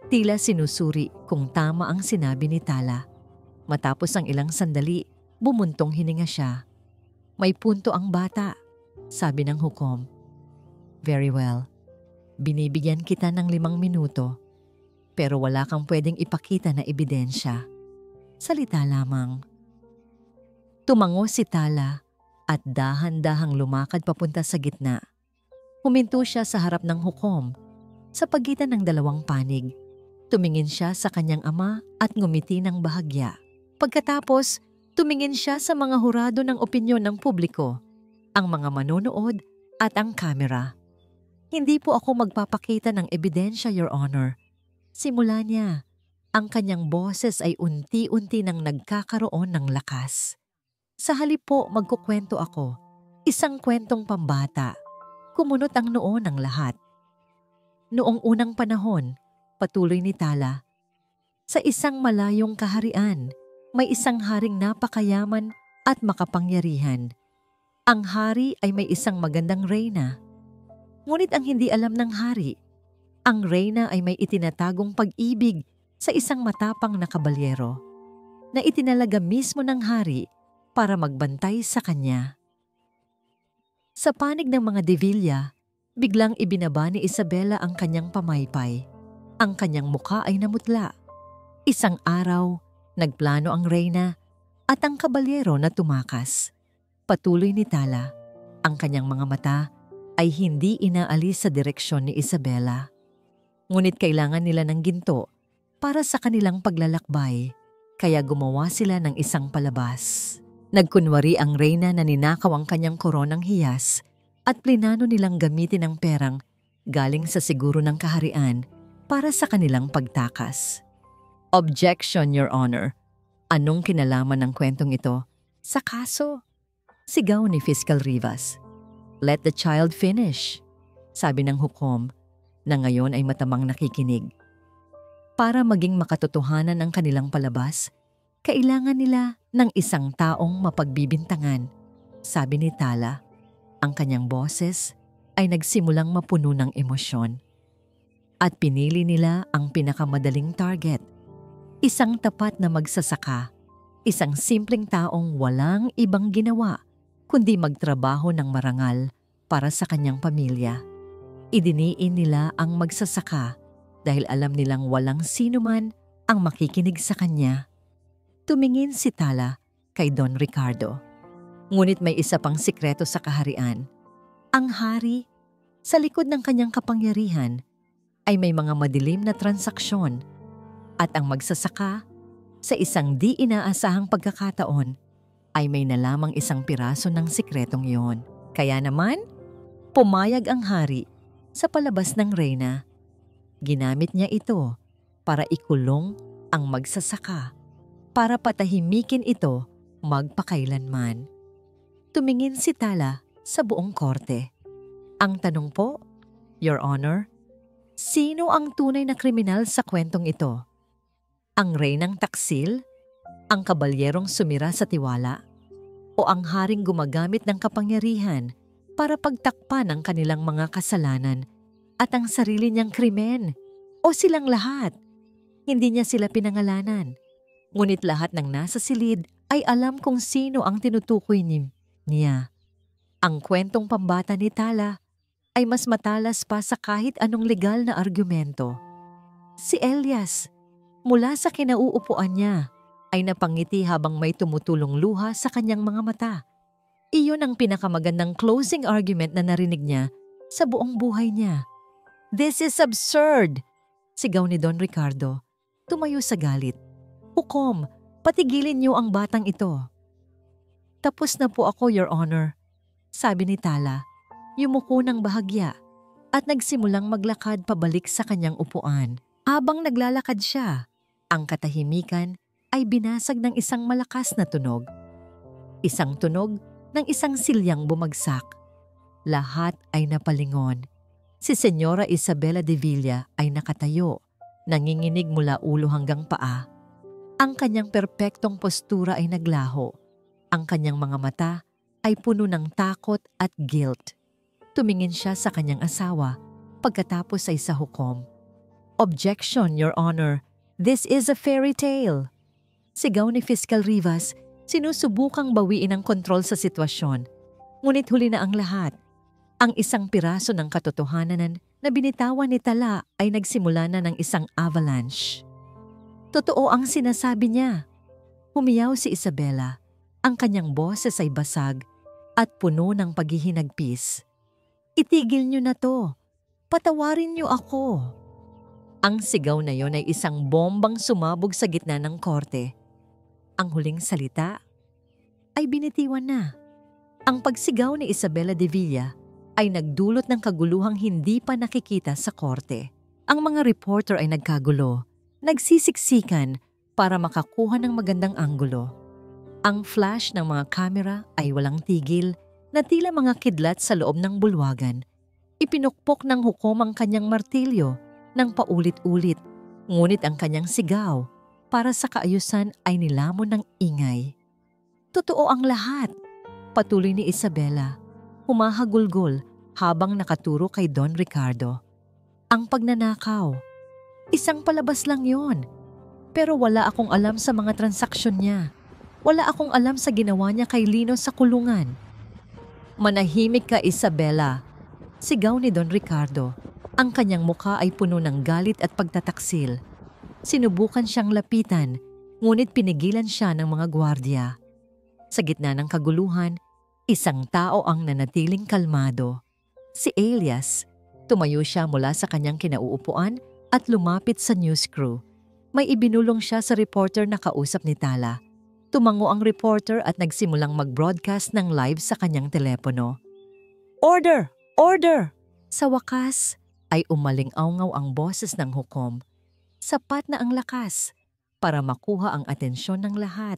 Tila sinusuri kung tama ang sinabi ni Tala. Matapos ang ilang sandali, bumuntong hininga siya. May punto ang bata, sabi ng hukom. Very well. Binibigyan kita ng 5 minuto. Pero wala kang pwedeng ipakita na ebidensya. Salita lamang. Tumango si Tala at dahan-dahang lumakad papunta sa gitna. Huminto siya sa harap ng hukom. Sa pagitan ng 2 panig, tumingin siya sa kanyang ama at ngumiti ng bahagya. Pagkatapos, tumingin siya sa mga hurado ng opinyon ng publiko, ang mga manonood at ang kamera. Hindi po ako magpapakita ng ebidensya, Your Honor. Simula niya, ang kanyang boses ay unti-unti nang nagkakaroon ng lakas. Sa halip po magkukwento ako, isang kwentong pambata. Kumunot ang noo ng lahat. Noong unang panahon, patuloy ni Tala, sa isang malayong kaharian, may isang haring napakayaman at makapangyarihan. Ang hari ay may isang magandang reyna. Ngunit ang hindi alam ng hari, ang reyna ay may itinatagong pag-ibig sa isang matapang na kabalyero na itinalaga mismo ng hari para magbantay sa kanya. Sa panig ng mga De Villa, biglang ibinaba ni Isabela ang kanyang pamaypay. Ang kanyang mukha ay namutla. Isang araw, nagplano ang reyna at ang kabalyero na tumakas. Patuloy ni Tala, ang kanyang mga mata ay hindi inaalis sa direksyon ni Isabela. Ngunit kailangan nila ng ginto para sa kanilang paglalakbay, kaya gumawa sila ng isang palabas. Nagkunwari ang reyna na ninakaw ang kanyang koronang hiyas at plinano nilang gamitin ang perang galing sa siguro ng kaharian para sa kanilang pagtakas. Objection, Your Honor. Anong kinalaman ng kwentong ito sa kaso? Sigaw ni Fiscal Rivas. Let the child finish, sabi ng hukom na ngayon ay matamang nakikinig. Para maging makatotohanan ang kanilang palabas, kailangan nila ng isang taong mapagbibintangan, sabi ni Tala. Ang kanyang boses ay nagsimulang mapuno ng emosyon. At pinili nila ang pinakamadaling target. Isang tapat na magsasaka, isang simpleng taong walang ibang ginawa kundi magtrabaho ng marangal para sa kanyang pamilya. Idiniin nila ang magsasaka dahil alam nilang walang sinuman ang makikinig sa kanya. Tumingin si Tala kay Don Ricardo. Ngunit may isa pang sikreto sa kaharian. Ang hari, sa likod ng kanyang kapangyarihan, ay may mga madilim na transaksyon at ang magsasaka, sa isang di inaasahang pagkakataon, ay may nalamang isang piraso ng sikretong iyon. Kaya naman, pumayag ang hari sa palabas ng reyna. Ginamit niya ito para ikulong ang magsasaka, para patahimikin ito magpakailanman. Tumingin si Tala sa buong korte. Ang tanong po, Your Honor, sino ang tunay na kriminal sa kwentong ito? Ang reynang taksil? Ang kabalyerong sumira sa tiwala? O ang haring gumagamit ng kapangyarihan para pagtakpan ang kanilang mga kasalanan at ang sarili niyang krimen? O silang lahat? Hindi niya sila pinangalanan. Ngunit lahat ng nasa silid ay alam kung sino ang tinutukoy niya. Ang kwentong pambata ni Tala ay mas matalas pa sa kahit anong legal na argumento. Si Elias, mula sa kinauupuan niya, ay napangiti habang may tumutulong luha sa kanyang mga mata. Iyon ang pinakamagandang closing argument na narinig niya sa buong buhay niya. This is absurd! Sigaw ni Don Ricardo. Tumayo sa galit. Hukom, patigilin niyo ang batang ito. Tapos na po ako, Your Honor, sabi ni Tala. Yumuko ng bahagya at nagsimulang maglakad pabalik sa kanyang upuan. Habang naglalakad siya, ang katahimikan ay binasag ng isang malakas na tunog. Isang tunog ng isang silyang bumagsak. Lahat ay napalingon. Si Senyora Isabela de Villa ay nakatayo, nanginginig mula ulo hanggang paa. Ang kanyang perpektong postura ay naglaho. Ang kanyang mga mata ay puno ng takot at guilt. Tumingin siya sa kanyang asawa pagkatapos ay sa hukom. Objection, Your Honor. This is a fairy tale. Sigaw ni Fiscal Rivas, sinusubukang bawiin ang kontrol sa sitwasyon. Ngunit huli na ang lahat. Ang isang piraso ng katotohanan na binitawan ni Tala ay nagsimula na ng isang avalanche. Totoo ang sinasabi niya. Humiyaw si Isabela. Ang kanyang boses ay basag at puno ng paghihinagpis. Itigil niyo na to. Patawarin niyo ako. Ang sigaw na yon ay isang bombang sumabog sa gitna ng korte. Ang huling salita ay binitiwan na. Ang pagsigaw ni Isabela de Villa ay nagdulot ng kaguluhang hindi pa nakikita sa korte. Ang mga reporter ay nagkagulo, nagsisiksikan para makakuha ng magandang anggulo. Ang flash ng mga kamera ay walang tigil na tila mga kidlat sa loob ng bulwagan. Ipinukpok ng hukom ang kanyang martilyo ng paulit-ulit, ngunit ang kanyang sigaw para sa kaayusan ay nilamon ng ingay. Totoo ang lahat, patuloy ni Isabela, humahagulgol habang nakaturo kay Don Ricardo. Ang pagnanakaw, isang palabas lang yon. Pero wala akong alam sa mga transaksyon niya. Wala akong alam sa ginawa niya kay Lino sa kulungan. Manahimik ka, Isabela, sigaw ni Don Ricardo. Ang kanyang mukha ay puno ng galit at pagtataksil. Sinubukan siyang lapitan, ngunit pinigilan siya ng mga gwardiya. Sa gitna ng kaguluhan, isang tao ang nanatiling kalmado. Si Elias. Tumayo siya mula sa kanyang kinauupuan at lumapit sa news crew. May ibinulong siya sa reporter na kausap ni Tala. Tumango ang reporter at nagsimulang mag-broadcast ng live sa kanyang telepono. Order! Order! Sa wakas, ay umaling-awngaw ang boses ng hukom. Sapat na ang lakas para makuha ang atensyon ng lahat.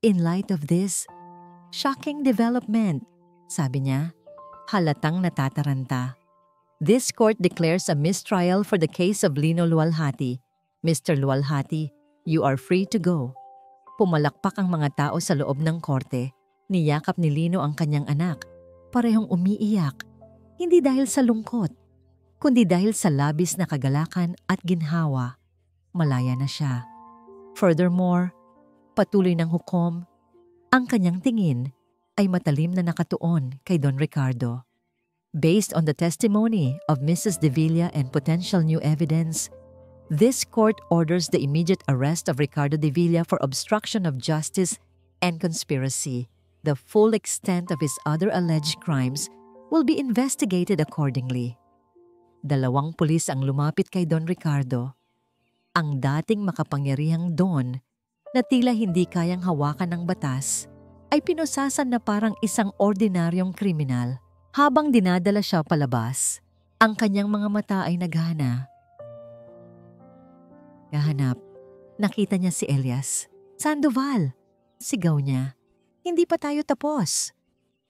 In light of this shocking development, sabi niya, halatang natataranta. This court declares a mistrial for the case of Lino Lualhati. Mr. Lualhati, you are free to go. Pumalakpak ang mga tao sa loob ng korte. Niyakap ni Lino ang kanyang anak. Parehong umiiyak. Hindi dahil sa lungkot, kundi dahil sa labis na kagalakan at ginhawa. Malaya na siya. Furthermore, patuloy ng hukom, ang kanyang tingin ay matalim na nakatuon kay Don Ricardo. Based on the testimony of Mrs. De Villa and potential new evidence, this court orders the immediate arrest of Ricardo De Villa for obstruction of justice and conspiracy. The full extent of his other alleged crimes will be investigated accordingly. 2 pulis ang lumapit kay Don Ricardo. Ang dating makapangyarihang Don na tila hindi kayang hawakan ng batas ay pinusasan na parang isang ordinaryong kriminal. Habang dinadala siya palabas, ang kanyang mga mata ay naghana. Nakita niya si Elias. Sandoval! Sigaw niya. Hindi pa tayo tapos.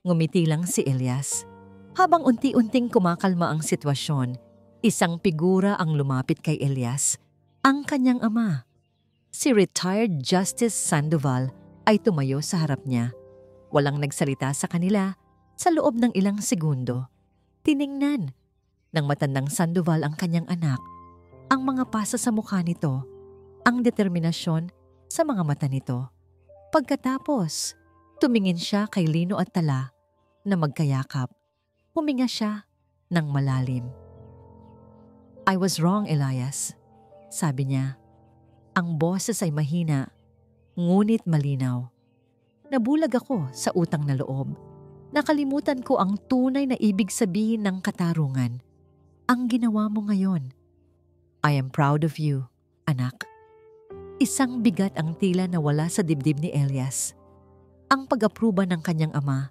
Ngumiti lang si Elias. Habang unti-unting kumakalma ang sitwasyon, isang figura ang lumapit kay Elias, ang kanyang ama. Si retired Justice Sandoval ay tumayo sa harap niya. Walang nagsalita sa kanila sa loob ng ilang segundo. Tiningnan ng matandang Sandoval ang kanyang anak, ang mga pasa sa mukha nito, ang determinasyon sa mga mata nito. Pagkatapos, tumingin siya kay Lino at Tala na magkayakap. Huminga siya ng malalim. I was wrong, Elias. Sabi niya. Ang boses ay mahina, ngunit malinaw. Nabulag ako sa utang na loob. Nakalimutan ko ang tunay na ibig sabihin ng katarungan. Ang ginawa mo ngayon. I am proud of you, anak. Isang bigat ang tila na wala sa dibdib ni Elias. Ang pag-apruba ng kanyang ama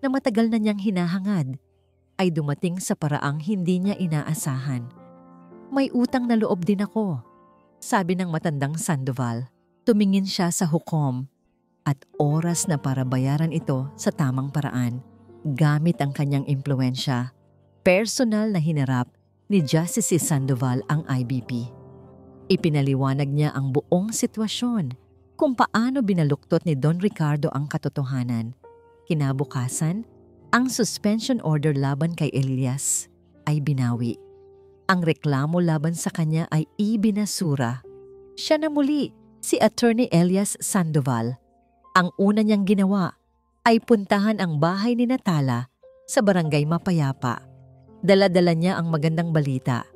na matagal na niyang hinahangad ay dumating sa paraang hindi niya inaasahan. May utang na loob din ako, sabi ng matandang Sandoval. Tumingin siya sa hukom at oras na para bayaran ito sa tamang paraan gamit ang kanyang impluensya. Personal na hinarap ni Justice Sandoval ang IBP. Ipinaliwanag niya ang buong sitwasyon kung paano binaluktot ni Don Ricardo ang katotohanan. Kinabukasan, ang suspension order laban kay Elias ay binawi. Ang reklamo laban sa kanya ay ibinasura. Siya na muli, si Attorney Elias Sandoval. Ang una niyang ginawa ay puntahan ang bahay ni Natala sa Barangay Mapayapa. Dala-dala niya ang magandang balita.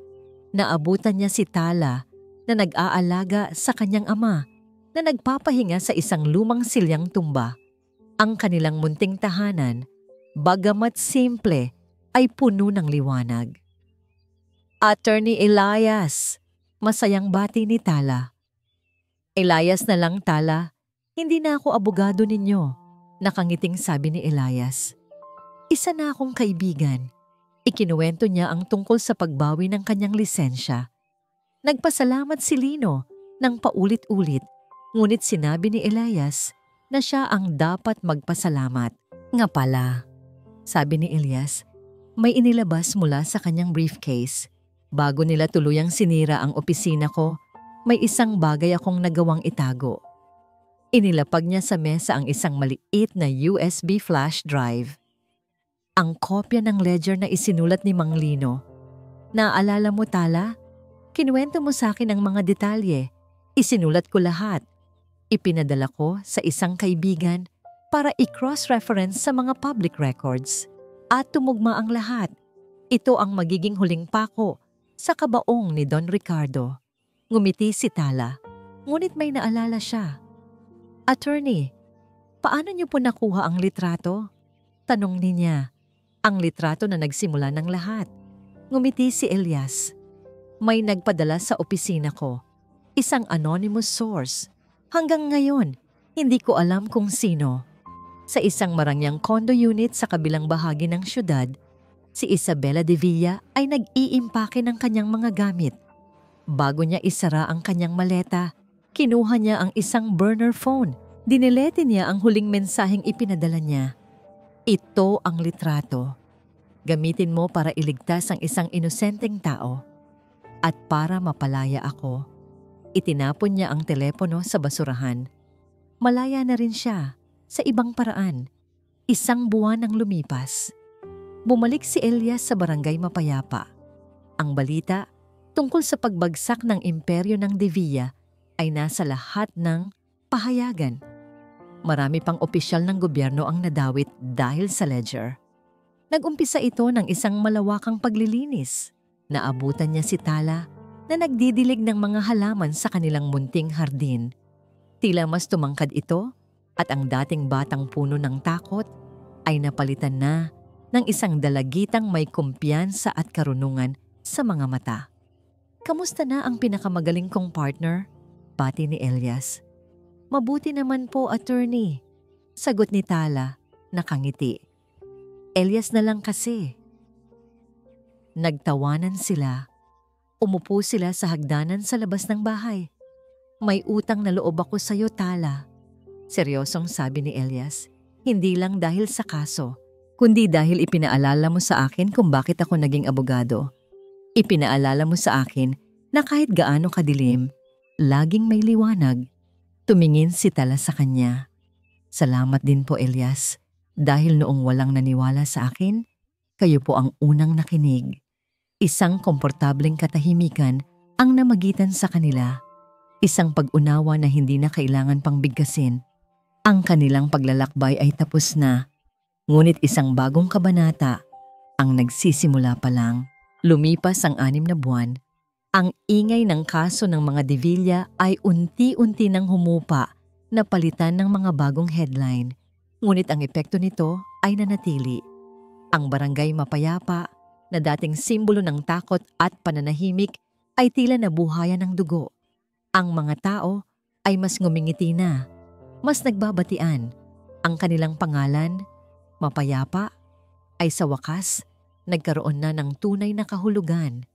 Naabutan niya si Tala na nag-aalaga sa kanyang ama na nagpapahinga sa isang lumang silyang tumba. Ang kanilang munting tahanan, bagamat simple, ay puno ng liwanag. Attorney Elias, masayang bati ni Tala. Elias na lang, Tala. Hindi na ako abogado ninyo, nakangiting sabi ni Elias. Isa na akong kaibigan. Ikinuwento niya ang tungkol sa pagbawi ng kanyang lisensya. Nagpasalamat si Lino ng paulit-ulit, ngunit sinabi ni Elias na siya ang dapat magpasalamat. Nga pala, sabi ni Elias, may inilabas mula sa kanyang briefcase. Bago nila tuluyang sinira ang opisina ko, may isang bagay akong nagawang itago. Inilapag niya sa mesa ang isang maliit na USB flash drive. Ang kopya ng ledger na isinulat ni Mang Lino. Naaalala mo, Tala? Kinuwento mo sa akin ang mga detalye. Isinulat ko lahat. Ipinadala ko sa isang kaibigan para i-cross-reference sa mga public records. At tumugma ang lahat. Ito ang magiging huling pako sa kabaong ni Don Ricardo. Ngumiti si Tala, ngunit may naalala siya. Attorney, paano niyo po nakuha ang litrato? Tanong niya. Ang litrato na nagsimula ng lahat. Ngumiti si Elias. May nagpadala sa opisina ko. Isang anonymous source. Hanggang ngayon, hindi ko alam kung sino. Sa isang marangyang condo unit sa kabilang bahagi ng syudad, Si Isabela de Villa ay nag-iimpake ng kanyang mga gamit. Bago niya isara ang kanyang maleta, kinuha niya ang isang burner phone. Dinelete niya ang huling mensaheng ipinadala niya. Ito ang litrato. Gamitin mo para iligtas ang isang inosenteng tao. At para mapalaya ako. Itinapon niya ang telepono sa basurahan. Malaya na rin siya sa ibang paraan. Isang buwan ang lumipas. Bumalik si Elias sa barangay Mapayapa. Ang balita tungkol sa pagbagsak ng imperyo ng De Villa ay nasa lahat ng pahayagan. Marami pang opisyal ng gobyerno ang nadawit dahil sa ledger. Nag-umpisa ito ng isang malawakang paglilinis. Naabutan niya si Tala na nagdidilig ng mga halaman sa kanilang munting hardin. Tila mas tumangkad ito at ang dating batang puno ng takot ay napalitan na ng isang dalagitang may kumpiyansa at karunungan sa mga mata. "Kamusta na ang pinakamagaling kong partner?" Pati ni Elias. "Mabuti naman po, attorney," sagot ni Tala, nakangiti. "Elias na lang kasi." Nagtawanan sila. Umupo sila sa hagdanan sa labas ng bahay. "May utang na loob ako sa iyo, Tala," seryosong sabi ni Elias. "Hindi lang dahil sa kaso, kundi dahil ipinaalala mo sa akin kung bakit ako naging abogado. Ipinaalala mo sa akin na kahit gaano kadilim, laging may liwanag." Tumingin si Tala sa kanya. "Salamat din po, Elias. Dahil noong walang naniwala sa akin, kayo po ang unang nakinig." Isang komportableng katahimikan ang namagitan sa kanila. Isang pag-unawa na hindi na kailangan pang bigkasin. Ang kanilang paglalakbay ay tapos na. Ngunit isang bagong kabanata ang nagsisimula pa lang. Lumipas ang 6 na buwan. Ang ingay ng kaso ng mga De Villa ay unti-unti nang humupa na palitan ng mga bagong headline. Ngunit ang epekto nito ay nanatili. Ang barangay Mapayapa, na dating simbolo ng takot at pananahimik, ay tila nabuhayan ng dugo. Ang mga tao ay mas ngumingiti na, mas nagbabatian. Ang kanilang pangalan, Mapayapa, ay sa wakas nagkaroon na ng tunay na kahulugan.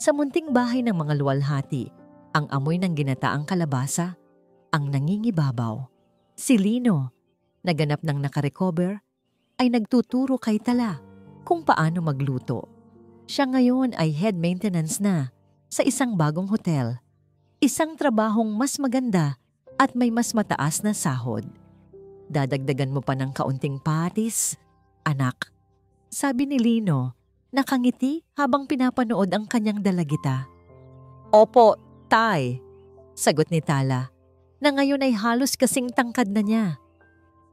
Sa munting bahay ng mga luwalhati, ang amoy ng ginataang kalabasa ang nangingibabaw. Si Lino, naganap ng nakarecover, ay nagtuturo kay Tala kung paano magluto. Siya ngayon ay head maintenance na sa isang bagong hotel. Isang trabahong mas maganda at may mas mataas na sahod. "Dadagdagan mo pa ng kaunting patis, anak," sabi ni Lino, nakangiti habang pinapanood ang kanyang dalagita. "Opo, tay," sagot ni Tala, na ngayon ay halos kasing tangkad na niya.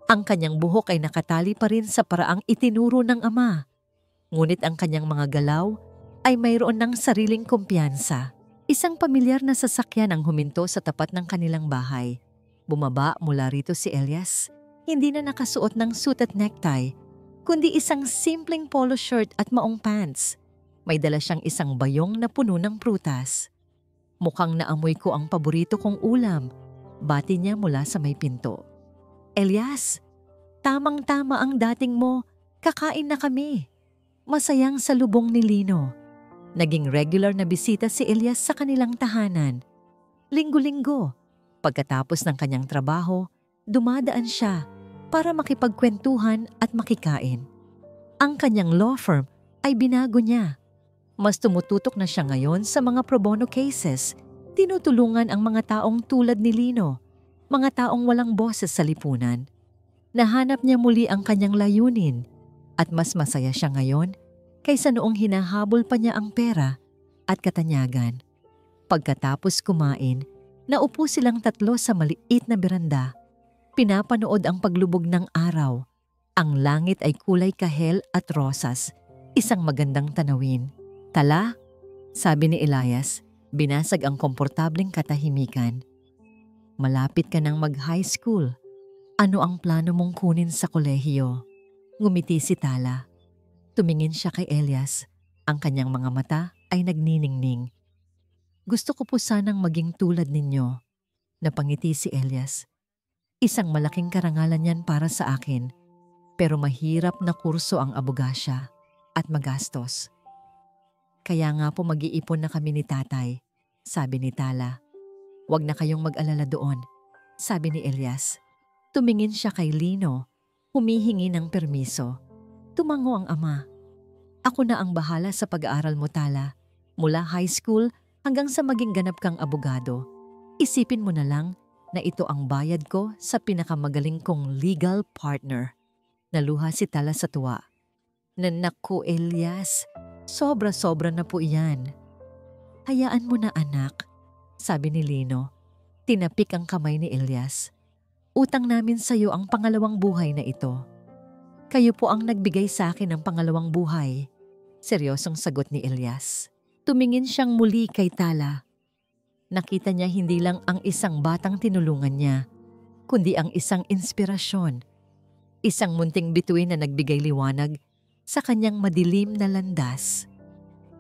Ang kanyang buhok ay nakatali pa rin sa paraang itinuro ng ama. Ngunit ang kanyang mga galaw ay mayroon ng sariling kumpiyansa. Isang pamilyar na sasakyan ang huminto sa tapat ng kanilang bahay. Bumaba mula rito si Elias, hindi na nakasuot ng suit at necktie, kundi isang simpleng polo shirt at maong pants. May dala siyang isang bayong na puno ng prutas. "Mukhang naamoy ko ang paborito kong ulam," bati niya mula sa may pinto. "Elias, tamang-tama ang dating mo, kakain na kami." Masayang salubong ni Lino. Naging regular na bisita si Elias sa kanilang tahanan. Linggo-linggo, pagkatapos ng kanyang trabaho, dumadaan siya para makipagkwentuhan at makikain. Ang kanyang law firm ay binago niya. Mas tumututok na siya ngayon sa mga pro bono cases. Tinutulungan ang mga taong tulad ni Lino, mga taong walang boses sa lipunan. Nahanap niya muli ang kanyang layunin at mas masaya siya ngayon kaysa noong hinahabol pa niya ang pera at katanyagan. Pagkatapos kumain, naupo silang tatlo sa maliit na beranda. Pinapanood ang paglubog ng araw. Ang langit ay kulay kahel at rosas, isang magandang tanawin. "Tala," sabi ni Elias, binasag ang komportableng katahimikan. "Malapit ka nang mag-high school. Ano ang plano mong kunin sa kolehiyo?" Ngumiti si Tala. Tumingin siya kay Elias. Ang kanyang mga mata ay nagniningning. "Gusto ko po sanang maging tulad ninyo." Napangiti si Elias. "Isang malaking karangalan yan para sa akin, pero mahirap na kurso ang abogasya. at magastos. Kaya nga po mag-iipon na kami ni tatay, sabi ni Tala. Huwag na kayong mag-alala doon, sabi ni Elias. Tumingin siya kay Lino, humihingi ng permiso. Tumango ang ama. Ako na ang bahala sa pag-aaral mo, Tala. Mula high school hanggang sa maging ganap kang abogado. Isipin mo na lang na ito ang bayad ko sa pinakamagaling kong legal partner. Naluha si Tala sa tuwa. Naku, Elias, sobra-sobra na po iyan. Hayaan mo na anak, sabi ni Lino. Tinapik ang kamay ni Elias. Utang namin sa iyo ang pangalawang buhay na ito. Kayo po ang nagbigay sa akin ng pangalawang buhay. Seryosong sagot ni Elias. Tumingin siyang muli kay Tala. Nakita niya hindi lang ang isang batang tinulungan niya, kundi ang isang inspirasyon. Isang munting bituin na nagbigay liwanag sa kanyang madilim na landas.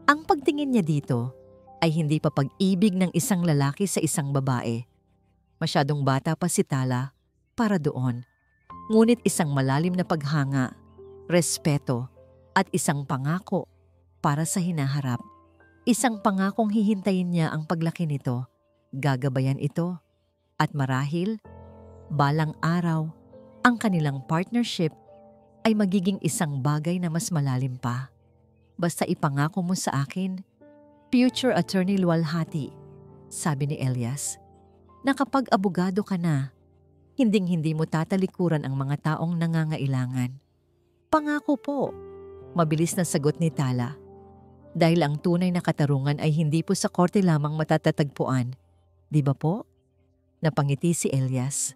Ang pagtingin niya dito ay hindi pa pag-ibig ng isang lalaki sa isang babae. Masyadong bata pa si Tala para doon. Ngunit isang malalim na paghanga, respeto at isang pangako para sa hinaharap. Isang pangakong hihintayin niya ang paglaki nito, gagabayan ito, at marahil, balang araw, ang kanilang partnership ay magiging isang bagay na mas malalim pa. Basta ipangako mo sa akin, future attorney luwalhati, sabi ni Elias, na kapag abogado ka na, hinding-hindi mo tatalikuran ang mga taong nangangailangan. Pangako po, mabilis na sagot ni Tala. Dahil ang tunay na katarungan ay hindi po sa korte lamang matatatagpuan. Di ba po? Napangiti si Elias.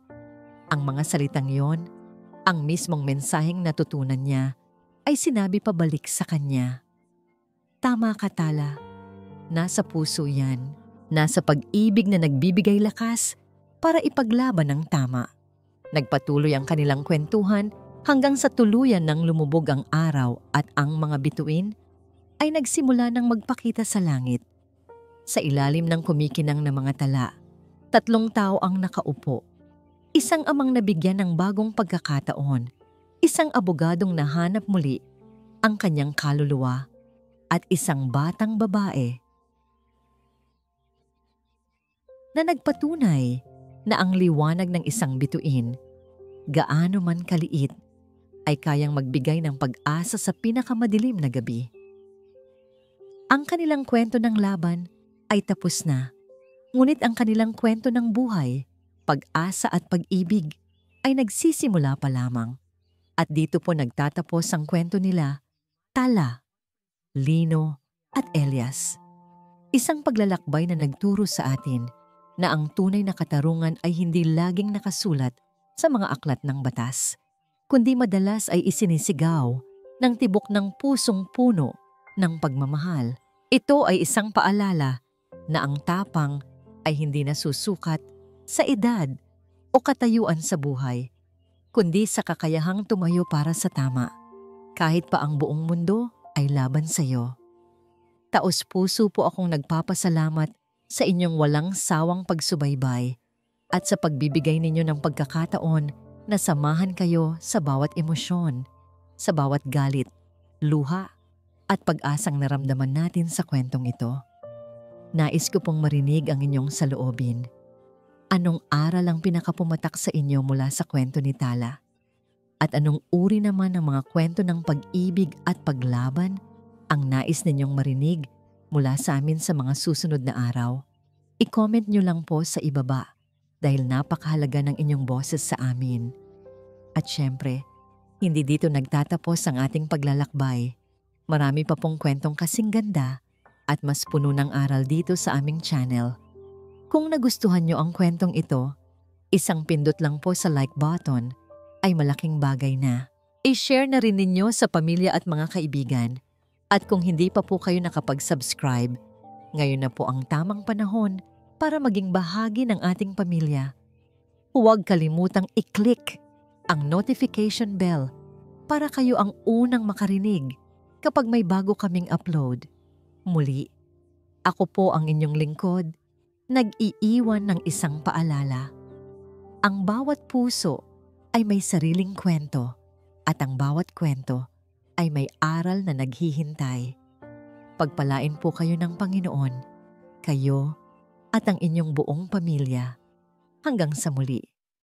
Ang mga salitang yon, ang mismong mensaheng natutunan niya, ay sinabi pabalik sa kanya. Tama ka, Tala. Nasa puso yan. Nasa pag-ibig na nagbibigay lakas para ipaglaban ang tama. Nagpatuloy ang kanilang kwentuhan hanggang sa tuluyan nang lumubog ang araw at ang mga bituin ay nagsimula ng magpakita sa langit. Sa ilalim ng kumikinang na mga tala, 3 tao ang nakaupo. Isang amang nabigyan ng bagong pagkakataon, isang abogadong nahanap muli ang kanyang kaluluwa, at isang batang babae na nagpatunay na ang liwanag ng isang bituin, gaano man kaliit, ay kayang magbigay ng pag-asa sa pinakamadilim na gabi. Ang kanilang kwento ng laban ay tapos na, ngunit ang kanilang kwento ng buhay, pag-asa at pag-ibig ay nagsisimula pa lamang. At dito po nagtatapos ang kwento nila, Tala, Lino at Elias. Isang paglalakbay na nagturo sa atin na ang tunay na katarungan ay hindi laging nakasulat sa mga aklat ng batas, kundi madalas ay isinisigaw ng tibok ng pusong puno ng pagmamahal. Ito ay isang paalala na ang tapang ay hindi nasusukat sa edad o katayuan sa buhay, kundi sa kakayahang tumayo para sa tama, kahit pa ang buong mundo ay laban sa iyo. Taos-puso po akong nagpapasalamat sa inyong walang sawang pagsubaybay at sa pagbibigay ninyo ng pagkakataon na samahan kayo sa bawat emosyon, sa bawat galit, luha, at pag-asang naramdaman natin sa kwentong ito. Nais ko pong marinig ang inyong saloobin. Anong aral ang pinakapumatak sa inyo mula sa kwento ni Tala? At anong uri naman ng mga kwento ng pag-ibig at paglaban ang nais ninyong marinig mula sa amin sa mga susunod na araw? I-comment nyo lang po sa ibaba dahil napakahalaga ng inyong boses sa amin. At syempre, hindi dito nagtatapos ang ating paglalakbay. Marami pa pong kwentong kasing ganda at mas puno ng aral dito sa aming channel. Kung nagustuhan nyo ang kwentong ito, isang pindot lang po sa like button ay malaking bagay na. I-share na rin ninyo sa pamilya at mga kaibigan. At kung hindi pa po kayo nakapag-subscribe, ngayon na po ang tamang panahon para maging bahagi ng ating pamilya. Huwag kalimutang i-click ang notification bell para kayo ang unang makarinig kapag may bago kaming upload. Muli, ako po ang inyong lingkod, nag-iiwan ng isang paalala. Ang bawat puso ay may sariling kwento at ang bawat kwento ay may aral na naghihintay. Pagpalain po kayo ng Panginoon, kayo at ang inyong buong pamilya. Hanggang sa muli.